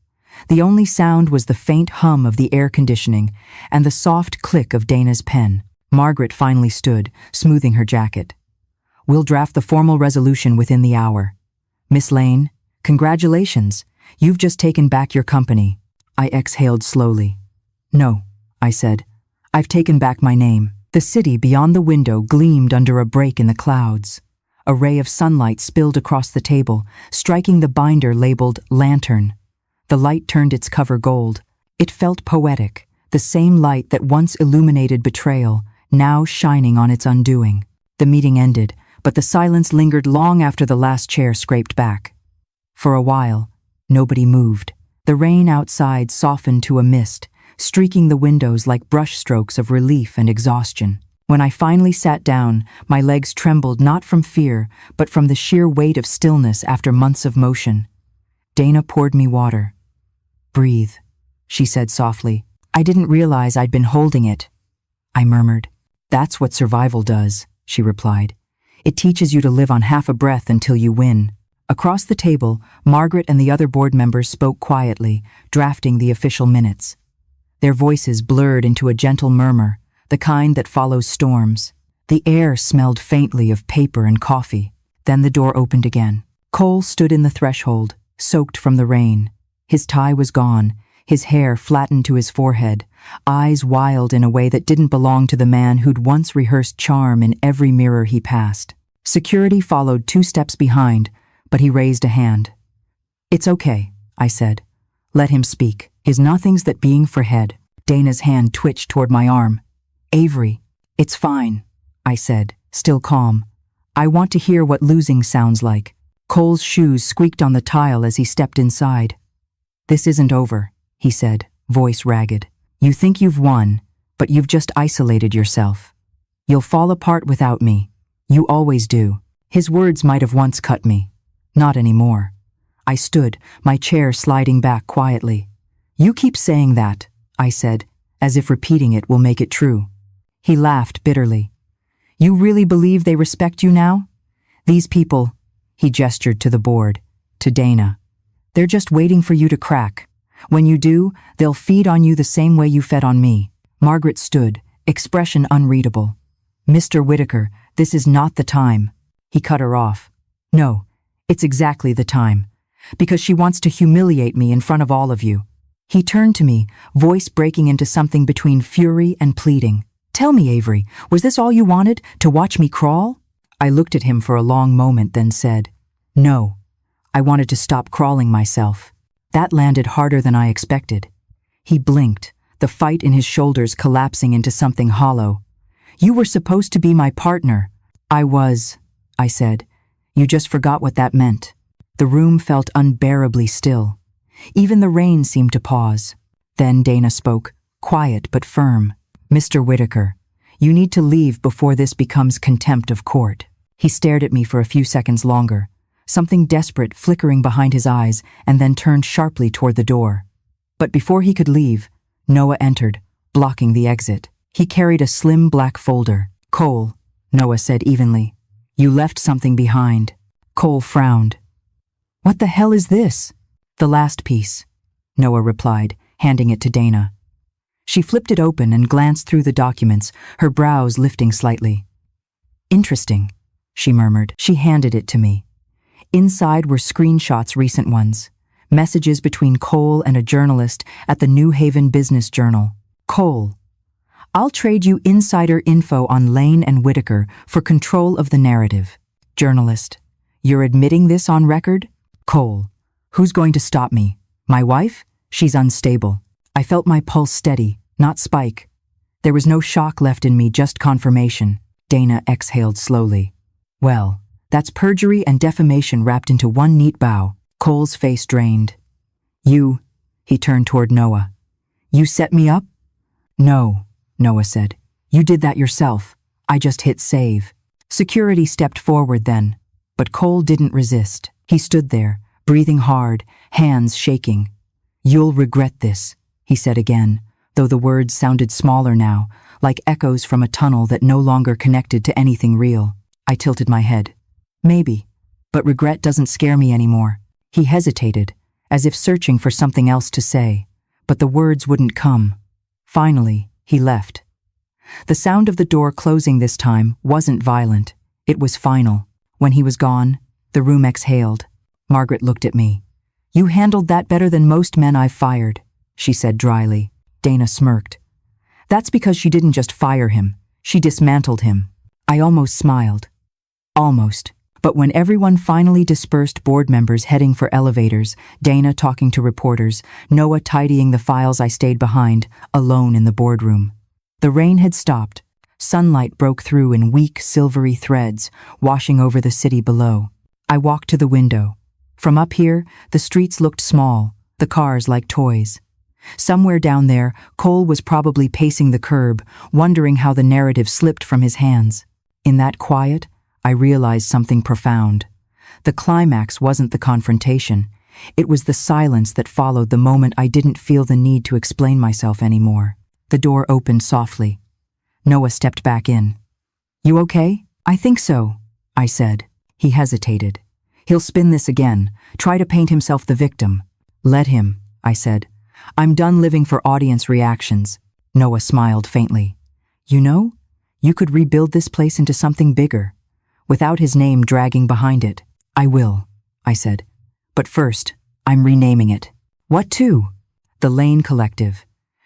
The only sound was the faint hum of the air conditioning and the soft click of Dana's pen. Margaret finally stood, smoothing her jacket. "We'll draft the formal resolution within the hour. Miss Lane, congratulations. You've just taken back your company." I exhaled slowly. "No," I said. "I've taken back my name." The city beyond the window gleamed under a break in the clouds. A ray of sunlight spilled across the table, striking the binder labeled Lantern. The light turned its cover gold. It felt poetic, the same light that once illuminated betrayal, now shining on its undoing. The meeting ended, but the silence lingered long after the last chair scraped back. For a while, nobody moved. The rain outside softened to a mist, streaking the windows like brushstrokes of relief and exhaustion. When I finally sat down, my legs trembled not from fear, but from the sheer weight of stillness after months of motion. Dana poured me water. "Breathe," she said softly. "I didn't realize I'd been holding it," I murmured. "That's what survival does," she replied. "It teaches you to live on half a breath until you win." Across the table, Margaret and the other board members spoke quietly, drafting the official minutes. Their voices blurred into a gentle murmur, the kind that follows storms. The air smelled faintly of paper and coffee. Then the door opened again. Cole stood in the threshold, soaked from the rain. His tie was gone, his hair flattened to his forehead, eyes wild in a way that didn't belong to the man who'd once rehearsed charm in every mirror he passed. Security followed 2 steps behind, but he raised a hand. "It's okay," I said. "Let him speak. His nothing's that being for head." Dana's hand twitched toward my arm. "Avery, it's fine," I said, still calm. "I want to hear what losing sounds like." Cole's shoes squeaked on the tile as he stepped inside. "This isn't over," he said, voice ragged. "You think you've won, but you've just isolated yourself. You'll fall apart without me. You always do." His words might have once cut me. Not anymore. I stood, my chair sliding back quietly. "You keep saying that," I said, as if repeating it will make it true. He laughed bitterly. "You really believe they respect you now? These people," he gestured to the board, to Dana. "They're just waiting for you to crack. When you do, they'll feed on you the same way you fed on me." Margaret stood, expression unreadable. "Mr. Whitaker, this is not the time." He cut her off. "No, it's exactly the time. Because she wants to humiliate me in front of all of you." He turned to me, voice breaking into something between fury and pleading. "Tell me, Avery, was this all you wanted, to watch me crawl?" I looked at him for a long moment, then said, "No. I wanted to stop crawling myself." That landed harder than I expected. He blinked, the fight in his shoulders collapsing into something hollow. "You were supposed to be my partner." "I was," I said. "You just forgot what that meant." The room felt unbearably still. Even the rain seemed to pause. Then Dana spoke, quiet but firm. "Mr. Whitaker, you need to leave before this becomes contempt of court." He stared at me for a few seconds longer, something desperate flickering behind his eyes, and then turned sharply toward the door. But before he could leave, Noah entered, blocking the exit. He carried a slim black folder. "Cole," Noah said evenly, "you left something behind." Cole frowned. "What the hell is this?" "The last piece," Noah replied, handing it to Dana. She flipped it open and glanced through the documents, her brows lifting slightly. "Interesting," she murmured. She handed it to me. Inside were screenshots, recent ones, messages between Cole and a journalist at the New Haven Business Journal. "Cole, I'll trade you insider info on Lane and Whitaker for control of the narrative. Journalist, you're admitting this on record? Cole, who's going to stop me? My wife? She's unstable. I felt my pulse steady, not spike. There was no shock left in me, just confirmation. Dana exhaled slowly. Well, that's perjury and defamation wrapped into one neat bow. Cole's face drained. You, he turned toward Noah. You set me up? No, Noah said. You did that yourself. I just hit save. Security stepped forward then, but Cole didn't resist. He stood there, breathing hard, hands shaking. You'll regret this, he said again, though the words sounded smaller now, like echoes from a tunnel that no longer connected to anything real. I tilted my head. Maybe, but regret doesn't scare me anymore. He hesitated, as if searching for something else to say, but the words wouldn't come. Finally, he left. The sound of the door closing this time wasn't violent. It was final. When he was gone, the room exhaled. Margaret looked at me. You handled that better than most men I've fired, she said dryly. Dana smirked. That's because she didn't just fire him. She dismantled him. I almost smiled. Almost. But when everyone finally dispersed, board members heading for elevators, Dana talking to reporters, Noah tidying the files, I stayed behind, alone in the boardroom. The rain had stopped. Sunlight broke through in weak, silvery threads, washing over the city below. I walked to the window. From up here, the streets looked small, the cars like toys. Somewhere down there, Cole was probably pacing the curb, wondering how the narrative slipped from his hands. In that quiet, I realized something profound. The climax wasn't the confrontation. It was the silence that followed the moment I didn't feel the need to explain myself anymore. The door opened softly. Noah stepped back in. You okay? I think so, I said. He hesitated. He'll spin this again, try to paint himself the victim. Let him, I said. I'm done living for audience reactions. Noah smiled faintly. You know, you could rebuild this place into something bigger, without his name dragging behind it. I will, I said. But first, I'm renaming it. What to? The Lane Collective.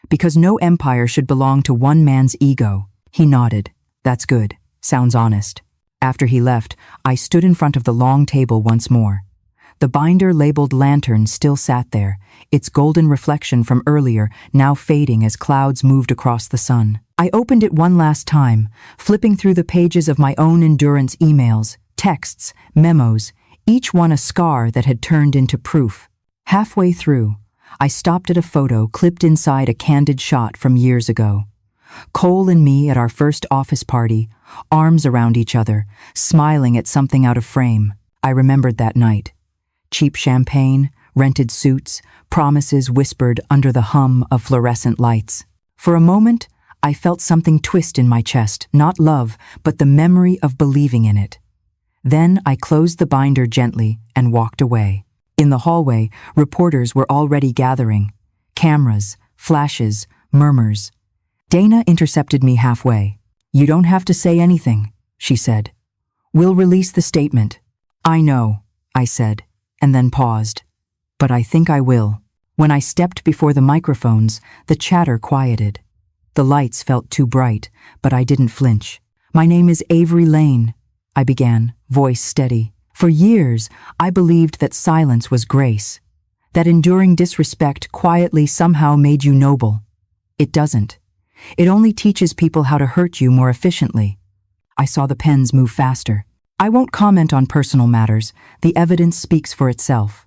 Because no empire should belong to one man's ego. He nodded. That's good. Sounds honest. After he left, I stood in front of the long table once more. The binder labeled Lantern still sat there, its golden reflection from earlier now fading as clouds moved across the sun. I opened it one last time, flipping through the pages of my own endurance emails, texts, memos, each one a scar that had turned into proof. Halfway through, I stopped at a photo clipped inside a candid shot from years ago. Cole and me at our first office party, arms around each other, smiling at something out of frame. I remembered that night. Cheap champagne, rented suits, promises whispered under the hum of fluorescent lights. For a moment, I felt something twist in my chest, not love, but the memory of believing in it. Then I closed the binder gently and walked away. In the hallway, reporters were already gathering. Cameras, flashes, murmurs. Dana intercepted me halfway. You don't have to say anything, she said. We'll release the statement. I know, I said, and then paused. But I think I will. When I stepped before the microphones, the chatter quieted. The lights felt too bright, but I didn't flinch. My name is Avery Lane, I began, voice steady. For years, I believed that silence was grace, that enduring disrespect quietly somehow made you noble. It doesn't. It only teaches people how to hurt you more efficiently. I saw the pens move faster. I won't comment on personal matters. The evidence speaks for itself.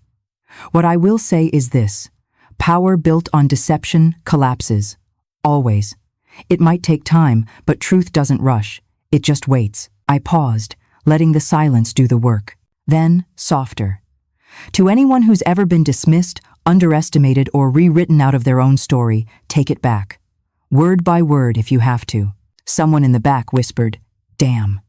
What I will say is this. Power built on deception collapses. Always. It might take time, but truth doesn't rush. It just waits. I paused, letting the silence do the work. Then, softer. To anyone who's ever been dismissed, underestimated, or rewritten out of their own story, take it back. Word by word if you have to. Someone in the back whispered, "Damn,"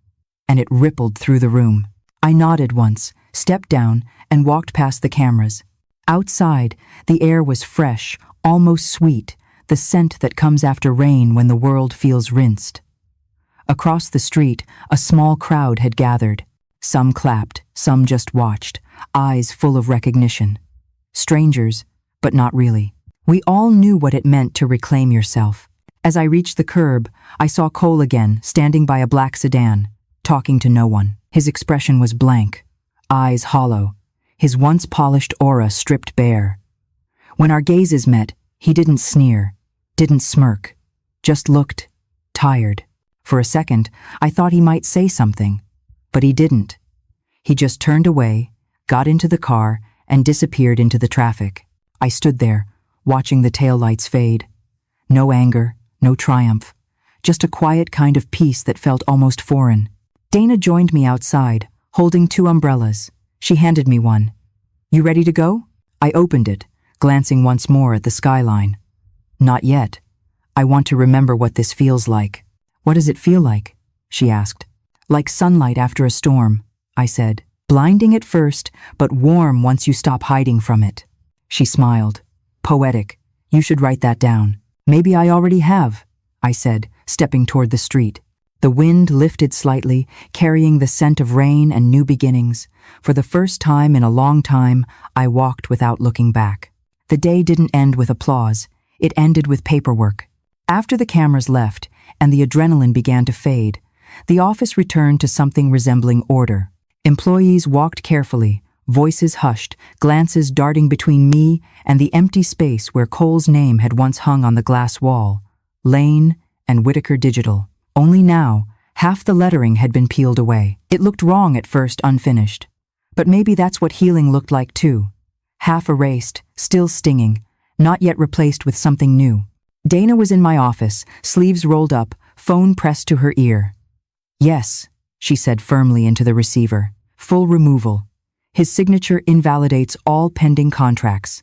and it rippled through the room. I nodded once, stepped down, and walked past the cameras. Outside, the air was fresh, almost sweet, the scent that comes after rain when the world feels rinsed. Across the street, a small crowd had gathered. Some clapped, some just watched, eyes full of recognition. Strangers, but not really. We all knew what it meant to reclaim yourself. As I reached the curb, I saw Cole again, standing by a black sedan, talking to no one. His expression was blank, eyes hollow, his once polished aura stripped bare. When our gazes met, he didn't sneer, didn't smirk, just looked tired. For a second, I thought he might say something, but he didn't. He just turned away, got into the car, and disappeared into the traffic. I stood there, watching the taillights fade. No anger, no triumph, just a quiet kind of peace that felt almost foreign. Dana joined me outside, holding 2 umbrellas. She handed me one. "You ready to go?" I opened it, glancing once more at the skyline. "Not yet. I want to remember what this feels like." "What does it feel like?" she asked. "Like sunlight after a storm," I said. "Blinding at first, but warm once you stop hiding from it." She smiled. "Poetic. You should write that down." "Maybe I already have," I said, stepping toward the street. The wind lifted slightly, carrying the scent of rain and new beginnings. For the first time in a long time, I walked without looking back. The day didn't end with applause. It ended with paperwork. After the cameras left and the adrenaline began to fade, the office returned to something resembling order. Employees walked carefully, voices hushed, glances darting between me and the empty space where Cole's name had once hung on the glass wall, Lane and Whitaker Digital. Only now, half the lettering had been peeled away. It looked wrong at first, unfinished. But maybe that's what healing looked like too. Half erased, still stinging, not yet replaced with something new. Dana was in my office, sleeves rolled up, phone pressed to her ear. "Yes," she said firmly into the receiver. "Full removal. His signature invalidates all pending contracts."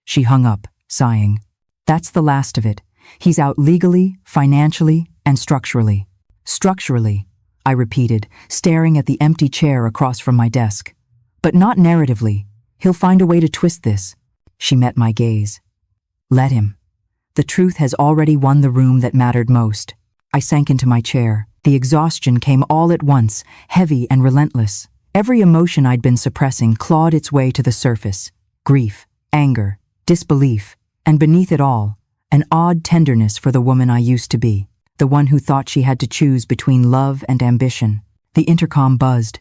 She hung up, sighing. "That's the last of it. He's out legally, financially, and structurally." "Structurally," I repeated, staring at the empty chair across from my desk. "But not narratively. He'll find a way to twist this." She met my gaze. "Let him. The truth has already won the room that mattered most." I sank into my chair. The exhaustion came all at once, heavy and relentless. Every emotion I'd been suppressing clawed its way to the surface. Grief, anger, disbelief, and beneath it all, an odd tenderness for the woman I used to be, the one who thought she had to choose between love and ambition. The intercom buzzed.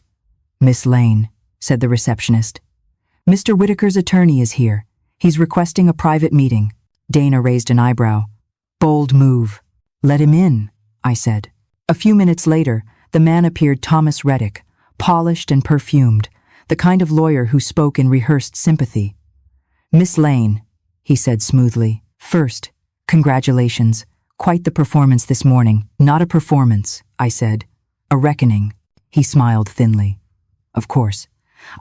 "Miss Lane," said the receptionist. "Mr. Whitaker's attorney is here. He's requesting a private meeting." Dana raised an eyebrow. "Bold move." "Let him in," I said. A few minutes later, the man appeared, Thomas Reddick, polished and perfumed, the kind of lawyer who spoke in rehearsed sympathy. "Miss Lane," he said smoothly. "First, congratulations. Quite the performance this morning." "Not a performance," I said. "A reckoning." He smiled thinly. "Of course.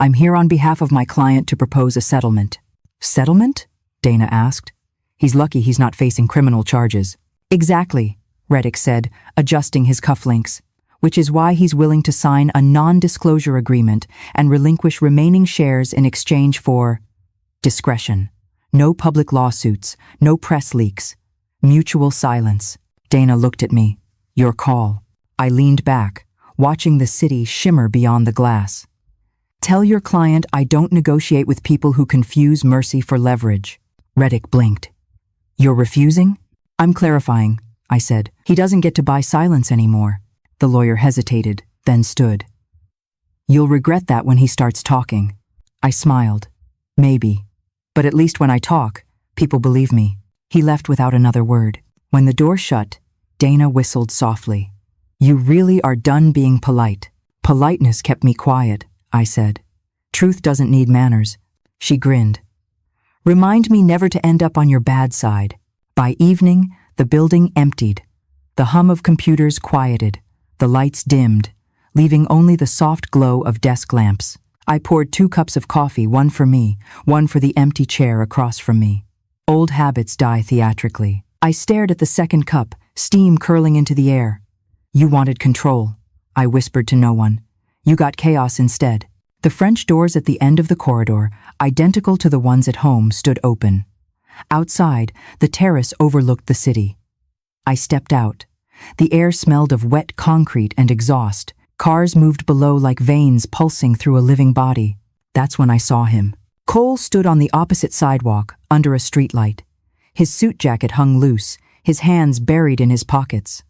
I'm here on behalf of my client to propose a settlement." "Settlement?" Dana asked. "He's lucky he's not facing criminal charges." "Exactly," Reddick said, adjusting his cufflinks, "which is why he's willing to sign a non-disclosure agreement and relinquish remaining shares in exchange for discretion. No public lawsuits, no press leaks. Mutual silence." Dana looked at me. "Your call." I leaned back, watching the city shimmer beyond the glass. "Tell your client I don't negotiate with people who confuse mercy for leverage." Reddick blinked. "You're refusing?" "I'm clarifying," I said. "He doesn't get to buy silence anymore." The lawyer hesitated, then stood. "You'll regret that when he starts talking." I smiled. "Maybe. But at least when I talk, people believe me." He left without another word. When the door shut, Dana whistled softly. "You really are done being polite." "Politeness kept me quiet," I said. "Truth doesn't need manners." She grinned. "Remind me never to end up on your bad side." By evening, the building emptied. The hum of computers quieted. The lights dimmed, leaving only the soft glow of desk lamps. I poured 2 cups of coffee, one for me, one for the empty chair across from me. Old habits die theatrically. I stared at the second cup, steam curling into the air. "You wanted control," I whispered to no one. "You got chaos instead." The French doors at the end of the corridor, identical to the ones at home, stood open. Outside, the terrace overlooked the city. I stepped out. The air smelled of wet concrete and exhaust. Cars moved below like veins pulsing through a living body. That's when I saw him. Cole stood on the opposite sidewalk, under a streetlight. His suit jacket hung loose, his hands buried in his pockets.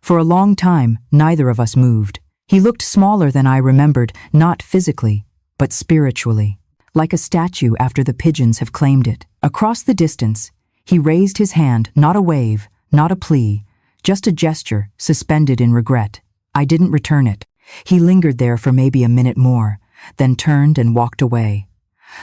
For a long time, neither of us moved. He looked smaller than I remembered, not physically, but spiritually, like a statue after the pigeons have claimed it. Across the distance, he raised his hand, not a wave, not a plea, just a gesture suspended in regret. I didn't return it. He lingered there for maybe a minute more, then turned and walked away.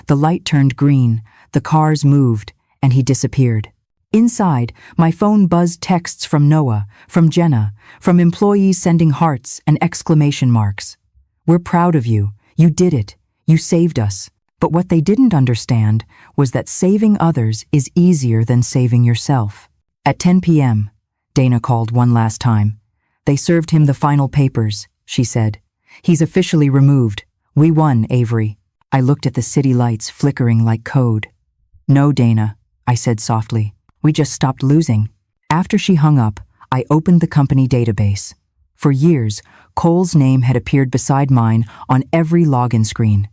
The light turned green, the cars moved, and he disappeared. Inside, my phone buzzed texts from Noah, from Jenna, from employees sending hearts and exclamation marks. "We're proud of you. You did it. You saved us." But what they didn't understand was that saving others is easier than saving yourself. At 10 p.m., Dana called one last time. "They served him the final papers," she said. "He's officially removed. We won, Avery." I looked at the city lights flickering like code. "No, Dana," I said softly. "We just stopped losing." After she hung up, I opened the company database. For years, Cole's name had appeared beside mine on every login screen.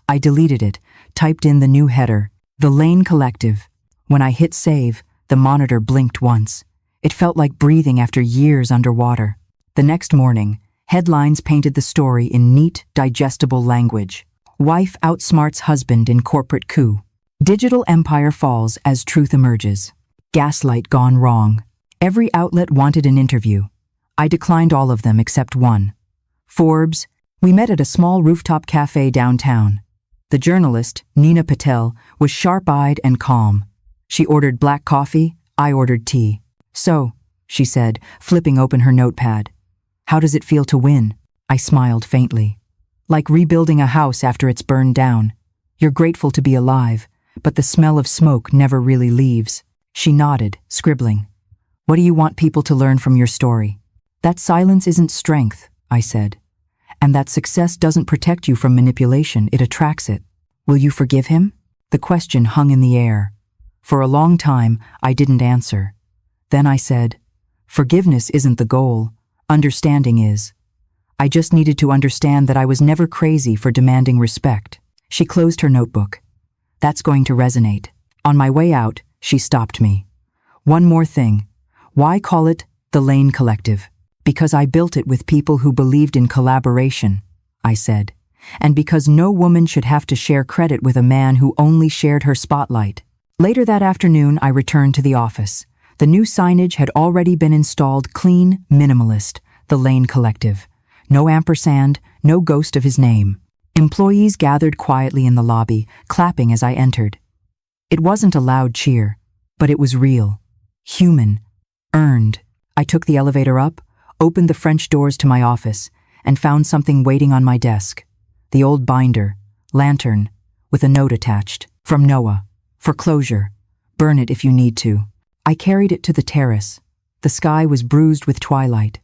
I deleted it, typed in the new header, The Lane Collective. When I hit save, the monitor blinked once. It felt like breathing after years underwater. The next morning, headlines painted the story in neat, digestible language. Wife outsmarts husband in corporate coup. Digital empire falls as truth emerges. Gaslight gone wrong. Every outlet wanted an interview. I declined all of them except one. Forbes. We met at a small rooftop cafe downtown. The journalist, Nina Patel, was sharp-eyed and calm. She ordered black coffee, I ordered tea. "So," she said, flipping open her notepad. "How does it feel to win?" I smiled faintly. "Like rebuilding a house after it's burned down. You're grateful to be alive, but the smell of smoke never really leaves." She nodded, scribbling. "What do you want people to learn from your story?" "That silence isn't strength," I said. "And that success doesn't protect you from manipulation, it attracts it. Will you forgive him?" The question hung in the air. For a long time, I didn't answer. Then I said, "Forgiveness isn't the goal. Understanding is. I just needed to understand that I was never crazy for demanding respect." She closed her notebook. "That's going to resonate." On my way out, she stopped me. "One more thing. Why call it the Lane Collective?" "Because I built it with people who believed in collaboration," I said. "And because no woman should have to share credit with a man who only shared her spotlight." Later that afternoon, I returned to the office. The new signage had already been installed, clean, minimalist, the Lane Collective. No ampersand, no ghost of his name. Employees gathered quietly in the lobby, clapping as I entered. It wasn't a loud cheer, but it was real, human, earned. I took the elevator up, opened the French doors to my office, and found something waiting on my desk. The old binder, lantern, with a note attached. From Noah. For closure. Burn it if you need to. I carried it to the terrace. The sky was bruised with twilight.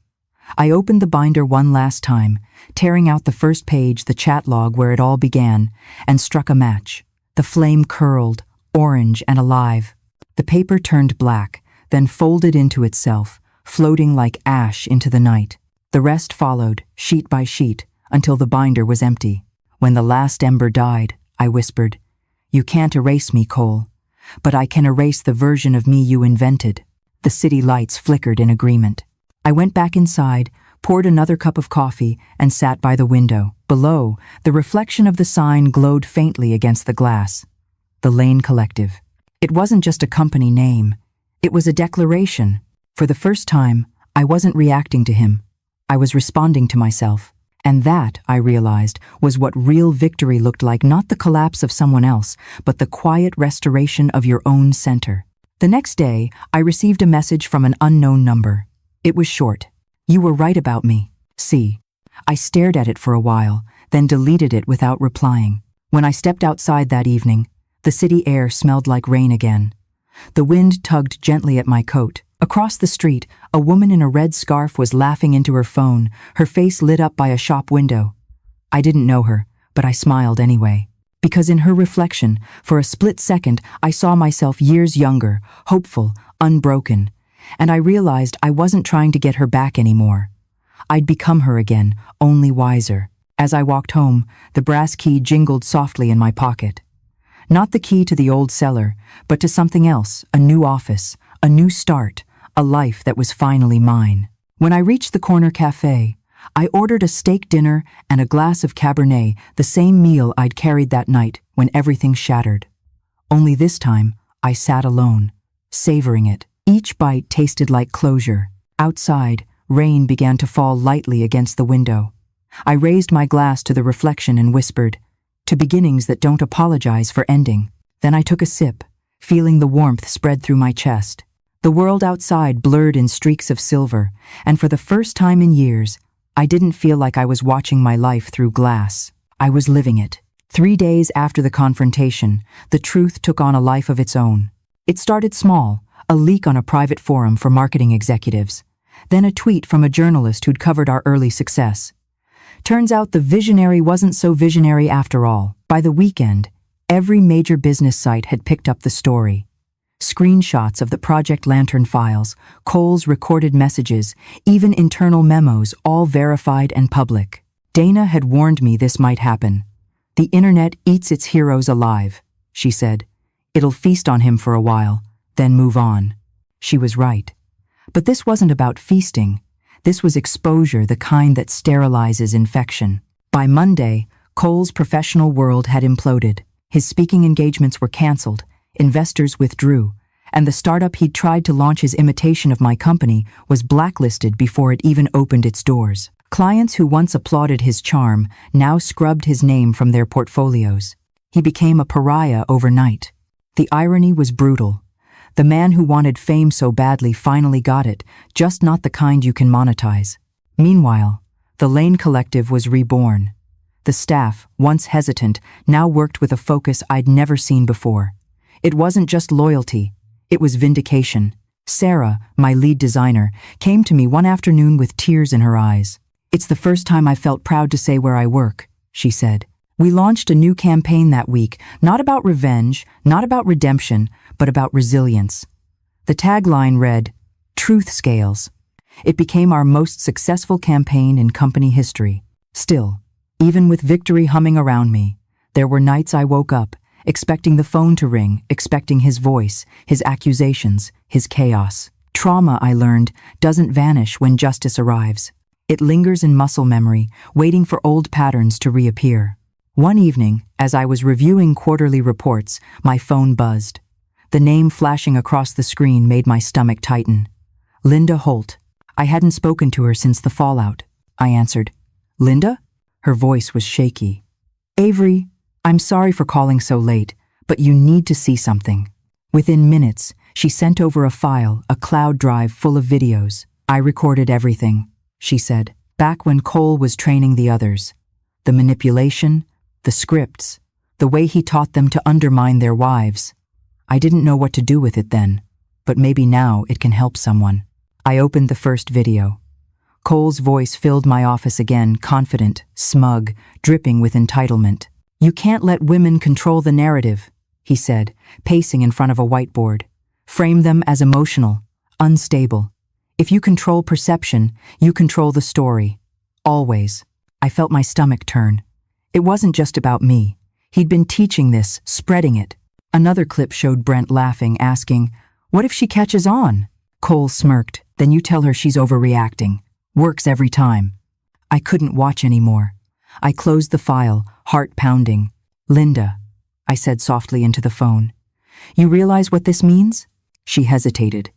I opened the binder one last time, tearing out the first page, the chat log where it all began, and struck a match. The flame curled, orange and alive. The paper turned black, then folded into itself, floating like ash into the night. The rest followed, sheet by sheet, until the binder was empty. When the last ember died, I whispered, "You can't erase me, Cole, but I can erase the version of me you invented." The city lights flickered in agreement. I went back inside, poured another cup of coffee, and sat by the window. Below, the reflection of the sign glowed faintly against the glass. The Lane Collective. It wasn't just a company name. It was a declaration. For the first time, I wasn't reacting to him. I was responding to myself. And that, I realized, was what real victory looked like, not the collapse of someone else, but the quiet restoration of your own center. The next day, I received a message from an unknown number. It was short. "You were right about me. See." I stared at it for a while, then deleted it without replying. When I stepped outside that evening, the city air smelled like rain again. The wind tugged gently at my coat. Across the street, a woman in a red scarf was laughing into her phone, her face lit up by a shop window. I didn't know her, but I smiled anyway. Because in her reflection, for a split second, I saw myself years younger, hopeful, unbroken. And I realized I wasn't trying to get her back anymore. I'd become her again, only wiser. As I walked home, the brass key jingled softly in my pocket. Not the key to the old cellar, but to something else, a new office, a new start, a life that was finally mine. When I reached the corner cafe, I ordered a steak dinner and a glass of Cabernet, the same meal I'd carried that night when everything shattered. Only this time, I sat alone, savoring it. Each bite tasted like closure. Outside, rain began to fall lightly against the window. I raised my glass to the reflection and whispered, "To beginnings that don't apologize for ending." Then I took a sip, feeling the warmth spread through my chest. The world outside blurred in streaks of silver, and for the first time in years, I didn't feel like I was watching my life through glass. I was living it. 3 days after the confrontation, the truth took on a life of its own. It started small, a leak on a private forum for marketing executives, then a tweet from a journalist who'd covered our early success. Turns out the visionary wasn't so visionary after all. By the weekend, every major business site had picked up the story. Screenshots of the Project Lantern files, Cole's recorded messages, even internal memos, all verified and public. Dana had warned me this might happen. "The internet eats its heroes alive," she said. "It'll feast on him for a while, then move on." She was right. But this wasn't about feasting. This was exposure, the kind that sterilizes infection. By Monday, Cole's professional world had imploded. His speaking engagements were canceled, investors withdrew, and the startup he'd tried to launch his imitation of my company was blacklisted before it even opened its doors. Clients who once applauded his charm now scrubbed his name from their portfolios. He became a pariah overnight. The irony was brutal. The man who wanted fame so badly finally got it, just not the kind you can monetize. Meanwhile, the Lane Collective was reborn. The staff, once hesitant, now worked with a focus I'd never seen before. It wasn't just loyalty, it was vindication. Sarah, my lead designer, came to me one afternoon with tears in her eyes. "It's the first time I felt proud to say where I work," she said. "We launched a new campaign that week, not about revenge, not about redemption, but about resilience." The tagline read, "Truth Scales." It became our most successful campaign in company history. Still, even with victory humming around me, there were nights I woke up, expecting the phone to ring, expecting his voice, his accusations, his chaos. Trauma, I learned, doesn't vanish when justice arrives. It lingers in muscle memory, waiting for old patterns to reappear. One evening, as I was reviewing quarterly reports, my phone buzzed. The name flashing across the screen made my stomach tighten. Linda Holt. I hadn't spoken to her since the fallout. I answered. "Linda?" Her voice was shaky. "Avery, I'm sorry for calling so late, but you need to see something." Within minutes, she sent over a file, a cloud drive full of videos. "I recorded everything," she said, "back when Cole was training the others. The manipulation, the scripts, the way he taught them to undermine their wives. I didn't know what to do with it then, but maybe now it can help someone." I opened the first video. Cole's voice filled my office again, confident, smug, dripping with entitlement. "You can't let women control the narrative," he said, pacing in front of a whiteboard. "Frame them as emotional, unstable. If you control perception, you control the story. Always." I felt my stomach turn. It wasn't just about me. He'd been teaching this, spreading it. Another clip showed Brent laughing, asking, "What if she catches on?" Cole smirked. "Then you tell her she's overreacting. Works every time." I couldn't watch anymore. I closed the file, heart pounding. "Linda," I said softly into the phone, "you realize what this means?" She hesitated.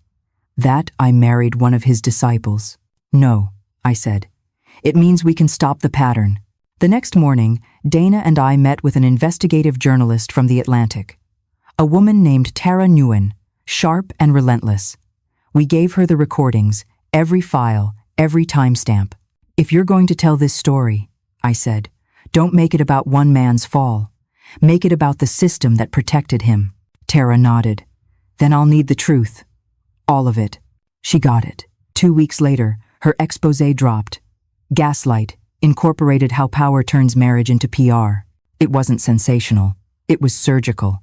"That I married one of his disciples." "No," I said. "It means we can stop the pattern." The next morning, Dana and I met with an investigative journalist from The Atlantic. A woman named Tara Nguyen, sharp and relentless. We gave her the recordings, every file, every timestamp. "If you're going to tell this story," I said, "don't make it about one man's fall. Make it about the system that protected him." Tara nodded. "Then I'll need the truth. All of it." She got it. 2 weeks later, her exposé dropped. Gaslight incorporated how power turns marriage into PR. It wasn't sensational. It was surgical.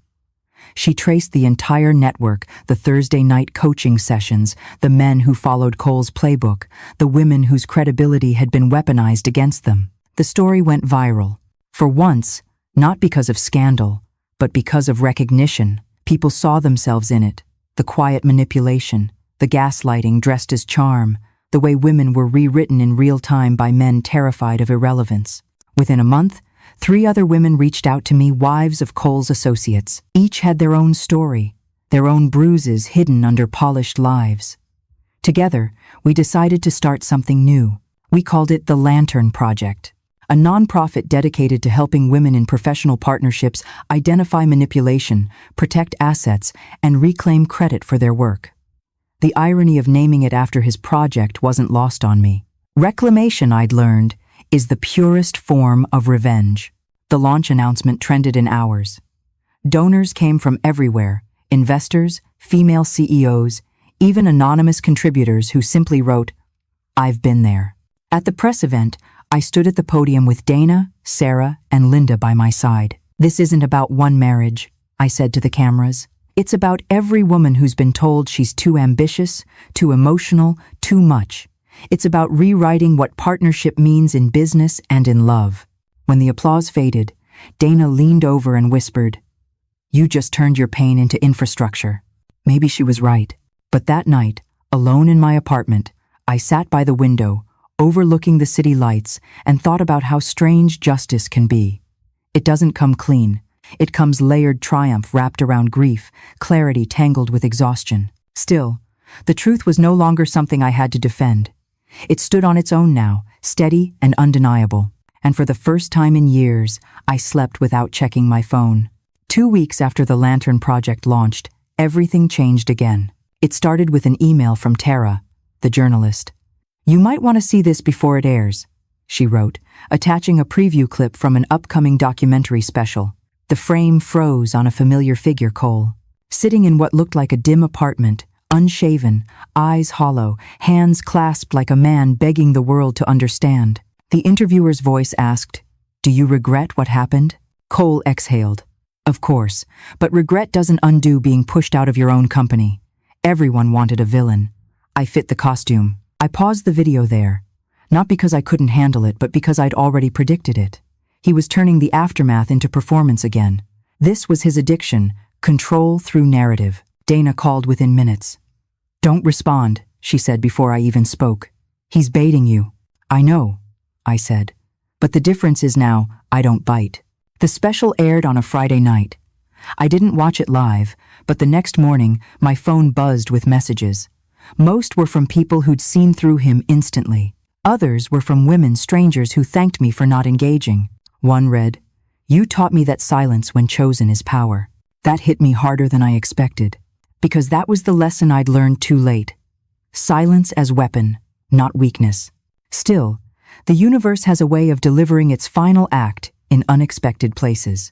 She traced the entire network, the Thursday night coaching sessions, the men who followed Cole's playbook, the women whose credibility had been weaponized against them. The story went viral. For once, not because of scandal, but because of recognition. People saw themselves in it. The quiet manipulation, The gaslighting dressed as charm, the way women were rewritten in real time by men terrified of irrelevance. Within a month, 3 other women reached out to me, wives of Cole's associates. Each had their own story, their own bruises hidden under polished lives. Together, we decided to start something new. We called it the Lantern Project, a nonprofit dedicated to helping women in professional partnerships identify manipulation, protect assets, and reclaim credit for their work. The irony of naming it after his project wasn't lost on me. Reclamation, I'd learned, is the purest form of revenge. The launch announcement trended in hours. Donors came from everywhere: investors, female CEOs, even anonymous contributors who simply wrote, "I've been there." At the press event, I stood at the podium with Dana, Sarah, and Linda by my side. "This isn't about one marriage," I said to the cameras. "It's about every woman who's been told she's too ambitious, too emotional, too much. It's about rewriting what partnership means in business and in love." When the applause faded, Dana leaned over and whispered, "You just turned your pain into infrastructure." Maybe she was right. But that night, alone in my apartment, I sat by the window, overlooking the city lights, and thought about how strange justice can be. It doesn't come clean. It comes layered triumph wrapped around grief, clarity tangled with exhaustion. Still, the truth was no longer something I had to defend. It stood on its own now, steady and undeniable. And for the first time in years, I slept without checking my phone. 2 weeks after the Lantern Project launched, everything changed again. It started with an email from Tara, the journalist. "You might want to see this before it airs," she wrote, attaching a preview clip from an upcoming documentary special. The frame froze on a familiar figure, Cole, sitting in what looked like a dim apartment, unshaven, eyes hollow, hands clasped like a man begging the world to understand. The interviewer's voice asked, "Do you regret what happened?" Cole exhaled. "Of course, but regret doesn't undo being pushed out of your own company. Everyone wanted a villain. I fit the costume." I paused the video there, not because I couldn't handle it, but because I'd already predicted it. He was turning the aftermath into performance again. This was his addiction, control through narrative. Dana called within minutes. "Don't respond," she said before I even spoke. "He's baiting you." "I know," I said. "But the difference is now, I don't bite." The special aired on a Friday night. I didn't watch it live, but the next morning, my phone buzzed with messages. Most were from people who'd seen through him instantly. Others were from women strangers who thanked me for not engaging. One read, "You taught me that silence when chosen is power." That hit me harder than I expected, because that was the lesson I'd learned too late. Silence as weapon, not weakness. Still, the universe has a way of delivering its final act in unexpected places.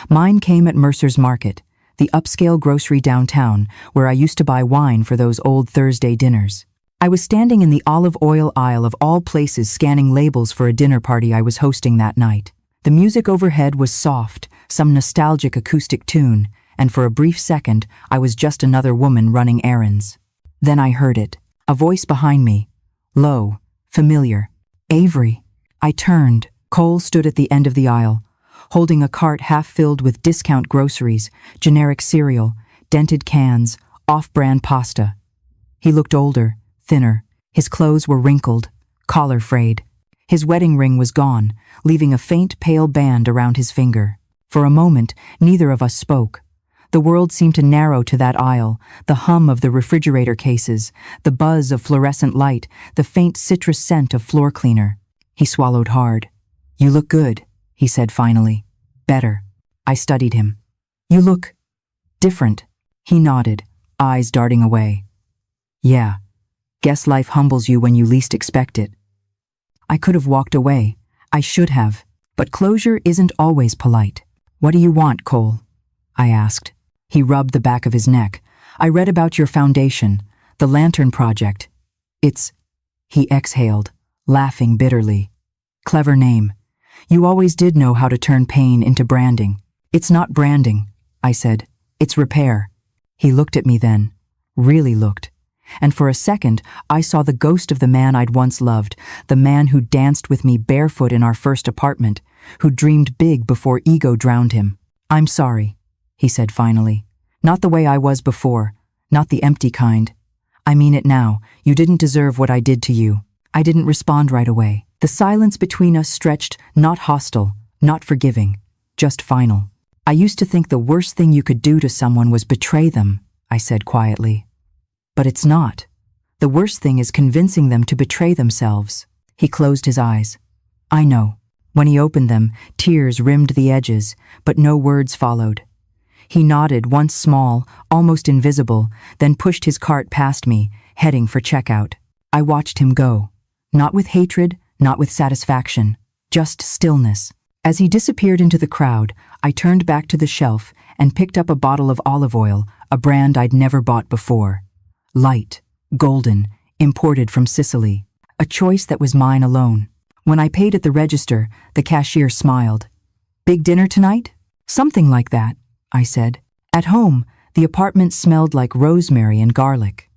Mine came at Mercer's Market, the upscale grocery downtown where I used to buy wine for those old Thursday dinners. I was standing in the olive oil aisle of all places, scanning labels for a dinner party I was hosting that night. The music overhead was soft, some nostalgic acoustic tune, and for a brief second, I was just another woman running errands. Then I heard it, a voice behind me, low, familiar. "Avery." I turned. Cole stood at the end of the aisle, holding a cart half filled with discount groceries, generic cereal, dented cans, off-brand pasta. He looked older, thinner. His clothes were wrinkled, collar frayed. His wedding ring was gone, leaving a faint pale band around his finger. For a moment, neither of us spoke. The world seemed to narrow to that aisle, the hum of the refrigerator cases, the buzz of fluorescent light, the faint citrus scent of floor cleaner. He swallowed hard. "You look good," he said finally. "Better." I studied him. "You look different." He nodded, eyes darting away. "Yeah, guess life humbles you when you least expect it." I could have walked away. I should have. But closure isn't always polite. "What do you want, Cole?" I asked. He rubbed the back of his neck. "I read about your foundation, the Lantern Project. It's..." He exhaled, laughing bitterly. "Clever name. You always did know how to turn pain into branding." "It's not branding," I said. "It's repair." He looked at me then, really looked. And for a second, I saw the ghost of the man I'd once loved, the man who danced with me barefoot in our first apartment, who dreamed big before ego drowned him. "I'm sorry," he said finally. "Not the way I was before, not the empty kind. I mean it now. You didn't deserve what I did to you." I didn't respond right away. The silence between us stretched, not hostile, not forgiving, just final. "I used to think the worst thing you could do to someone was betray them," I said quietly. "But it's not. The worst thing is convincing them to betray themselves." He closed his eyes. I know. When he opened them, tears rimmed the edges, but no words followed. He nodded, once small, almost invisible, then pushed his cart past me, heading for checkout. I watched him go. Not with hatred, not with satisfaction, just stillness. As he disappeared into the crowd, I turned back to the shelf and picked up a bottle of olive oil, a brand I'd never bought before. Light, golden, imported from Sicily. A choice that was mine alone. When I paid at the register, the cashier smiled. "Big dinner tonight?" "Something like that," I said. At home, the apartment smelled like rosemary and garlic.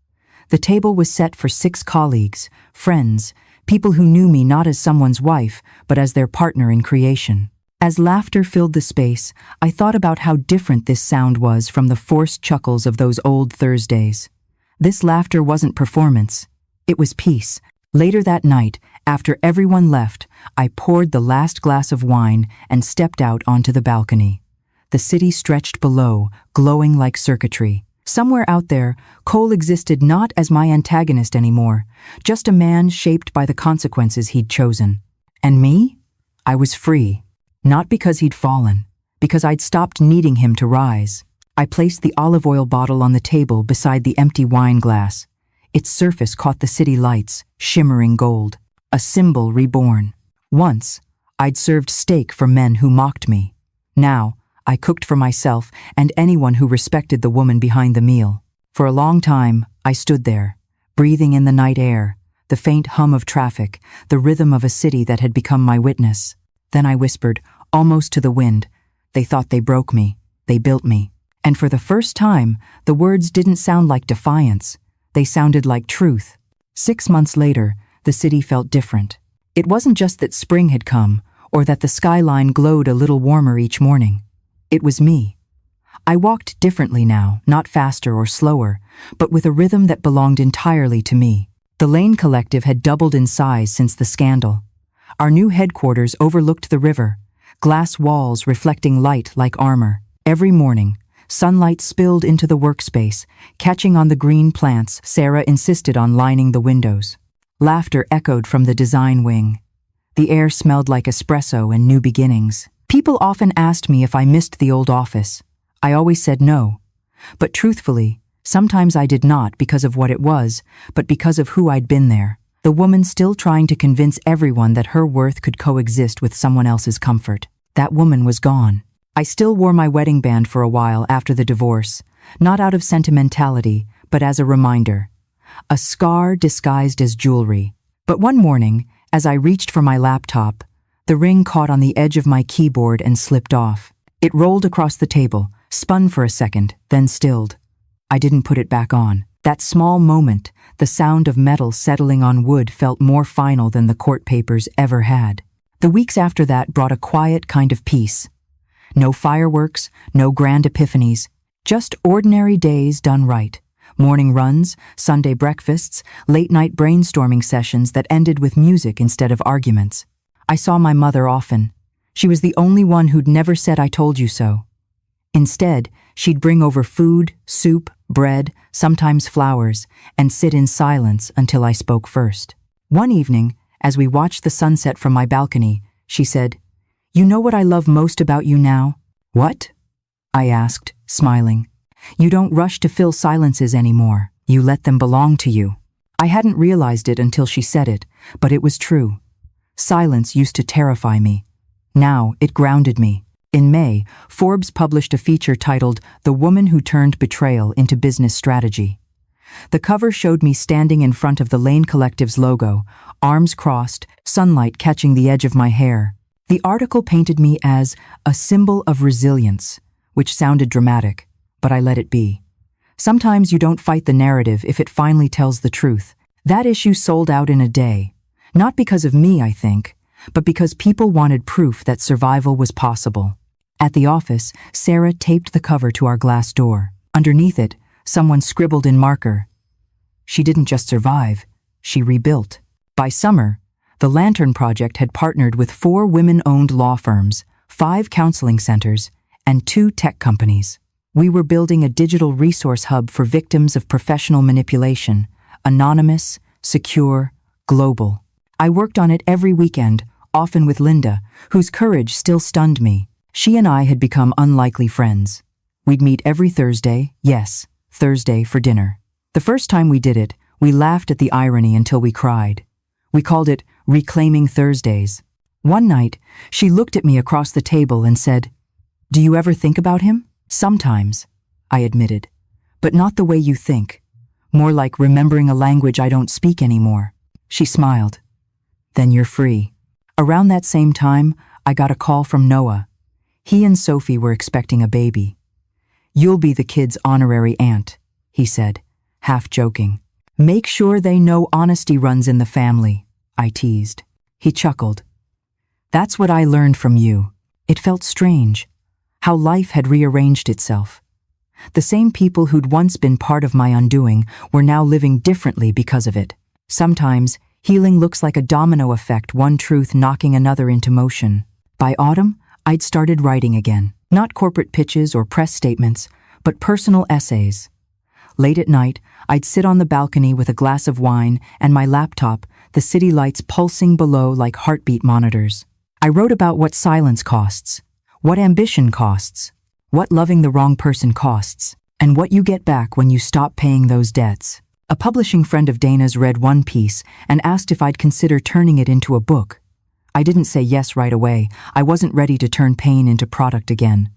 The table was set for 6 colleagues, friends, people who knew me not as someone's wife, but as their partner in creation. As laughter filled the space, I thought about how different this sound was from the forced chuckles of those old Thursdays. This laughter wasn't performance. It was peace. Later that night, after everyone left, I poured the last glass of wine and stepped out onto the balcony. The city stretched below, glowing like circuitry. Somewhere out there, Cole existed not as my antagonist anymore, just a man shaped by the consequences he'd chosen. And me? I was free. Not because he'd fallen, because I'd stopped needing him to rise. I placed the olive oil bottle on the table beside the empty wine glass. Its surface caught the city lights, shimmering gold. A symbol reborn. Once, I'd served steak for men who mocked me. Now, I cooked for myself and anyone who respected the woman behind the meal. For a long time, I stood there, breathing in the night air, the faint hum of traffic, the rhythm of a city that had become my witness. Then I whispered, almost to the wind, "They thought they broke me. They built me." And for the first time, the words didn't sound like defiance. They sounded like truth. 6 months later, the city felt different. It wasn't just that spring had come, or that the skyline glowed a little warmer each morning. It was me. I walked differently now, not faster or slower, but with a rhythm that belonged entirely to me. The Lane Collective had doubled in size since the scandal. Our new headquarters overlooked the river, glass walls reflecting light like armor. Every morning, sunlight spilled into the workspace, catching on the green plants Sarah insisted on lining the windows. Laughter echoed from the design wing. The air smelled like espresso and new beginnings. People often asked me if I missed the old office. I always said no. But truthfully, sometimes I did not because of what it was, but because of who I'd been there. The woman still trying to convince everyone that her worth could coexist with someone else's comfort. That woman was gone. I still wore my wedding band for a while after the divorce, not out of sentimentality, but as a reminder. A scar disguised as jewelry. But one morning, as I reached for my laptop, the ring caught on the edge of my keyboard and slipped off. It rolled across the table, spun for a second, then stilled. I didn't put it back on. That small moment, the sound of metal settling on wood felt more final than the court papers ever had. The weeks after that brought a quiet kind of peace. No fireworks, no grand epiphanies, just ordinary days done right. Morning runs, Sunday breakfasts, late-night brainstorming sessions that ended with music instead of arguments. I saw my mother often. She was the only one who'd never said "I told you so." Instead, she'd bring over food, soup, bread, sometimes flowers, and sit in silence until I spoke first. One evening, as we watched the sunset from my balcony, she said, "You know what I love most about you now?" "What?" I asked, smiling. "You don't rush to fill silences anymore. You let them belong to you." I hadn't realized it until she said it, but it was true. Silence used to terrify me. Now it grounded me. In May, Forbes published a feature titled "The Woman Who Turned Betrayal into Business Strategy." The cover showed me standing in front of the Lane Collective's logo, arms crossed, sunlight catching the edge of my hair. The article painted me as a symbol of resilience, which sounded dramatic, but I let it be. Sometimes you don't fight the narrative if it finally tells the truth. That issue sold out in a day. Not because of me, I think, but because people wanted proof that survival was possible. At the office, Sarah taped the cover to our glass door. Underneath it, someone scribbled in marker, She didn't just survive, she rebuilt. By summer, the Lantern Project had partnered with 4 women-owned law firms, 5 counseling centers, and 2 tech companies. We were building a digital resource hub for victims of professional manipulation, anonymous, secure, global. I worked on it every weekend, often with Linda, whose courage still stunned me. She and I had become unlikely friends. We'd meet every Thursday, yes, Thursday for dinner. The first time we did it, we laughed at the irony until we cried. We called it Reclaiming Thursdays. One night, she looked at me across the table and said, "Do you ever think about him?" "Sometimes," I admitted, "but not the way you think. More like remembering a language I don't speak anymore." She smiled. "Then you're free." Around that same time, I got a call from Noah. He and Sophie were expecting a baby. "You'll be the kid's honorary aunt," he said, half joking. "Make sure they know honesty runs in the family," I teased. He chuckled. "That's what I learned from you." It felt strange, how life had rearranged itself. The same people who'd once been part of my undoing were now living differently because of it. Sometimes, healing looks like a domino effect, one truth knocking another into motion. By autumn, I'd started writing again. Not corporate pitches or press statements, but personal essays. Late at night, I'd sit on the balcony with a glass of wine and my laptop, the city lights pulsing below like heartbeat monitors. I wrote about what silence costs, what ambition costs, what loving the wrong person costs, and what you get back when you stop paying those debts. A publishing friend of Dana's read one piece and asked if I'd consider turning it into a book. I didn't say yes right away. I wasn't ready to turn pain into product again.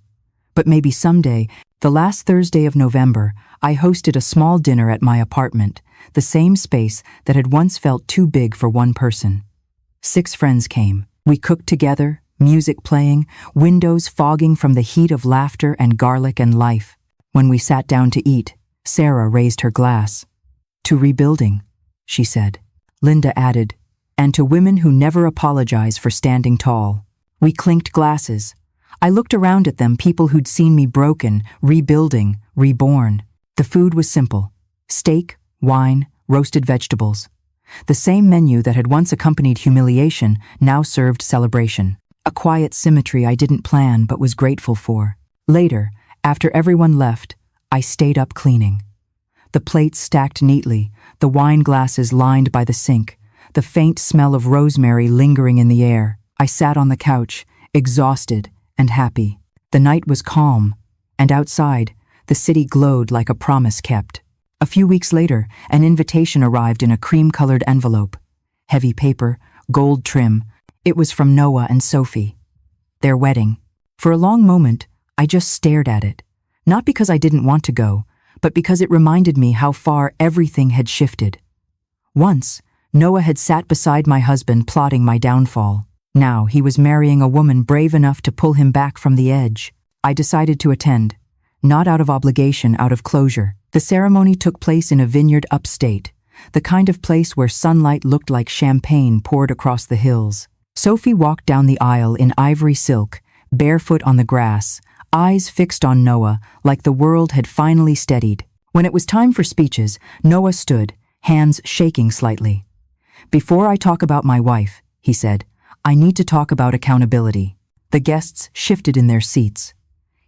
But maybe someday, the last Thursday of November, I hosted a small dinner at my apartment, the same space that had once felt too big for one person. 6 friends came. We cooked together, music playing, windows fogging from the heat of laughter and garlic and life. When we sat down to eat, Sarah raised her glass. "To rebuilding," she said. Linda added, "And to women who never apologize for standing tall." We clinked glasses. I looked around at them, people who'd seen me broken, rebuilding, reborn. The food was simple. Steak, wine, roasted vegetables. The same menu that had once accompanied humiliation now served celebration. A quiet symmetry I didn't plan but was grateful for. Later, after everyone left, I stayed up cleaning. The plates stacked neatly, the wine glasses lined by the sink, the faint smell of rosemary lingering in the air. I sat on the couch, exhausted and happy. The night was calm, and outside, the city glowed like a promise kept. A few weeks later, an invitation arrived in a cream-colored envelope. Heavy paper, gold trim. It was from Noah and Sophie. Their wedding. For a long moment, I just stared at it. Not because I didn't want to go, but because it reminded me how far everything had shifted. Once, Noah had sat beside my husband plotting my downfall. Now he was marrying a woman brave enough to pull him back from the edge. I decided to attend. Not out of obligation, out of closure. The ceremony took place in a vineyard upstate, the kind of place where sunlight looked like champagne poured across the hills. Sophie walked down the aisle in ivory silk, barefoot on the grass, eyes fixed on Noah like the world had finally steadied. When it was time for speeches, Noah stood, hands shaking slightly. "Before I talk about my wife," he said, "I need to talk about accountability." The guests shifted in their seats.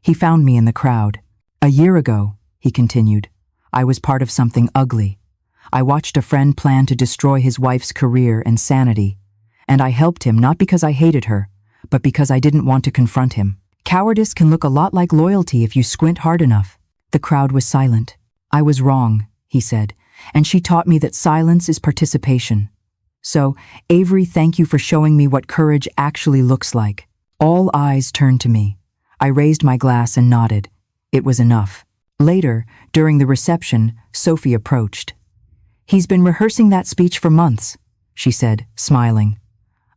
He found me in the crowd. "A year ago," he continued, "I was part of something ugly. I watched a friend plan to destroy his wife's career and sanity, and I helped him not because I hated her, but because I didn't want to confront him. Cowardice can look a lot like loyalty if you squint hard enough." The crowd was silent. "I was wrong," he said, "and she taught me that silence is participation. So, Avery, thank you for showing me what courage actually looks like." All eyes turned to me. I raised my glass and nodded. It was enough. Later, during the reception, Sophie approached. "He's been rehearsing that speech for months," she said, smiling.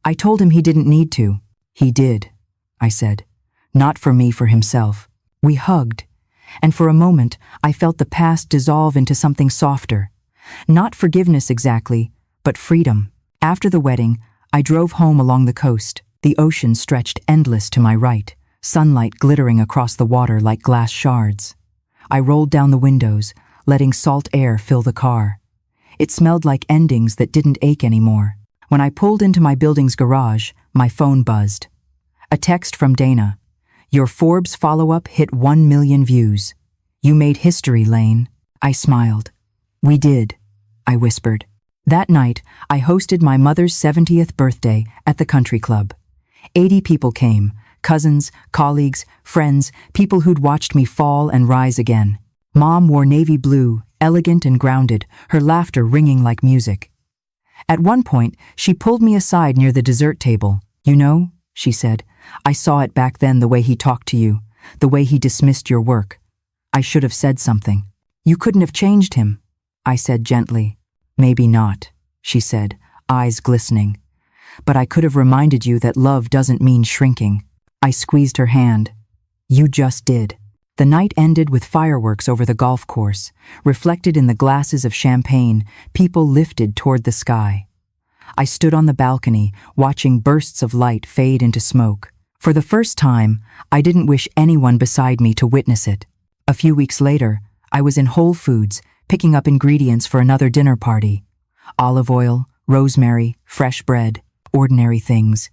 "I told him he didn't need to." "He did," I said. "Not for me, for himself." We hugged, and for a moment I felt the past dissolve into something softer. Not forgiveness exactly, but freedom. After the wedding, I drove home along the coast. The ocean stretched endless to my right, sunlight glittering across the water like glass shards. I rolled down the windows, letting salt air fill the car. It smelled like endings that didn't ache anymore. When I pulled into my building's garage, my phone buzzed. A text from Dana. Your Forbes follow-up hit 1 million views. You made history, Lane. I smiled. We did, I whispered. That night, I hosted my mother's 70th birthday at the country club. 80 people came, cousins, colleagues, friends, people who'd watched me fall and rise again. Mom wore navy blue, elegant and grounded, her laughter ringing like music. At one point, she pulled me aside near the dessert table. You know, she said, I saw it back then the way he talked to you, the way he dismissed your work. I should have said something. You couldn't have changed him, I said gently. Maybe not, she said, eyes glistening. But I could have reminded you that love doesn't mean shrinking. I squeezed her hand. You just did. The night ended with fireworks over the golf course. Reflected in the glasses of champagne, people lifted toward the sky. I stood on the balcony, watching bursts of light fade into smoke. For the first time, I didn't wish anyone beside me to witness it. A few weeks later, I was in Whole Foods, picking up ingredients for another dinner party. Olive oil, rosemary, fresh bread, ordinary things.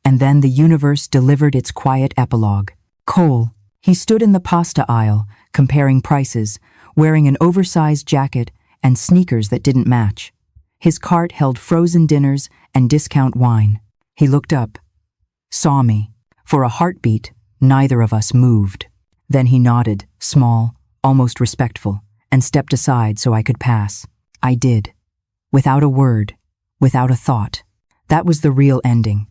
And then the universe delivered its quiet epilogue. Cole. He stood in the pasta aisle, comparing prices, wearing an oversized jacket and sneakers that didn't match. His cart held frozen dinners and discount wine. He looked up, saw me. For a heartbeat, neither of us moved. Then he nodded, small, almost respectful, and stepped aside so I could pass. I did. Without a word, without a thought. That was the real ending.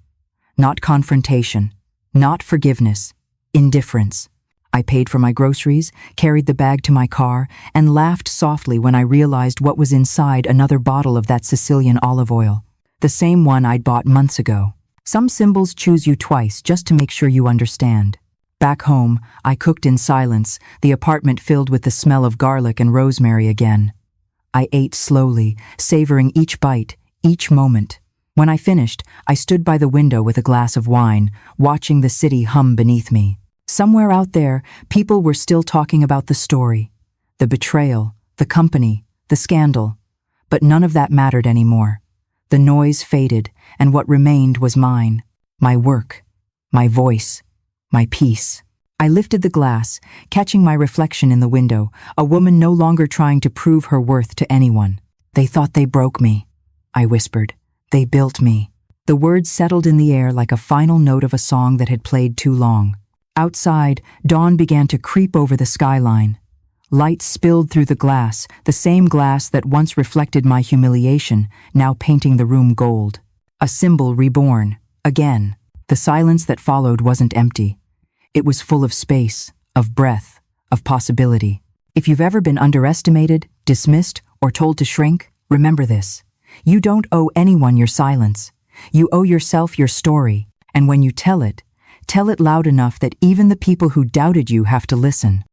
Not confrontation, not forgiveness, indifference. I paid for my groceries, carried the bag to my car, and laughed softly when I realized what was inside another bottle of that Sicilian olive oil. The same one I'd bought months ago. Some symbols choose you twice just to make sure you understand. Back home, I cooked in silence, the apartment filled with the smell of garlic and rosemary again. I ate slowly, savoring each bite, each moment. When I finished, I stood by the window with a glass of wine, watching the city hum beneath me. Somewhere out there, people were still talking about the story, the betrayal, the company, the scandal. But none of that mattered anymore. The noise faded, and what remained was mine, my work, my voice, my peace. I lifted the glass, catching my reflection in the window, a woman no longer trying to prove her worth to anyone. They thought they broke me, I whispered. They built me. The words settled in the air like a final note of a song that had played too long. Outside, dawn began to creep over the skyline. Light spilled through the glass, the same glass that once reflected my humiliation, now painting the room gold. A symbol reborn, again. The silence that followed wasn't empty. It was full of space, of breath, of possibility. If you've ever been underestimated, dismissed, or told to shrink, remember this. You don't owe anyone your silence. You owe yourself your story, and when you tell it loud enough that even the people who doubted you have to listen.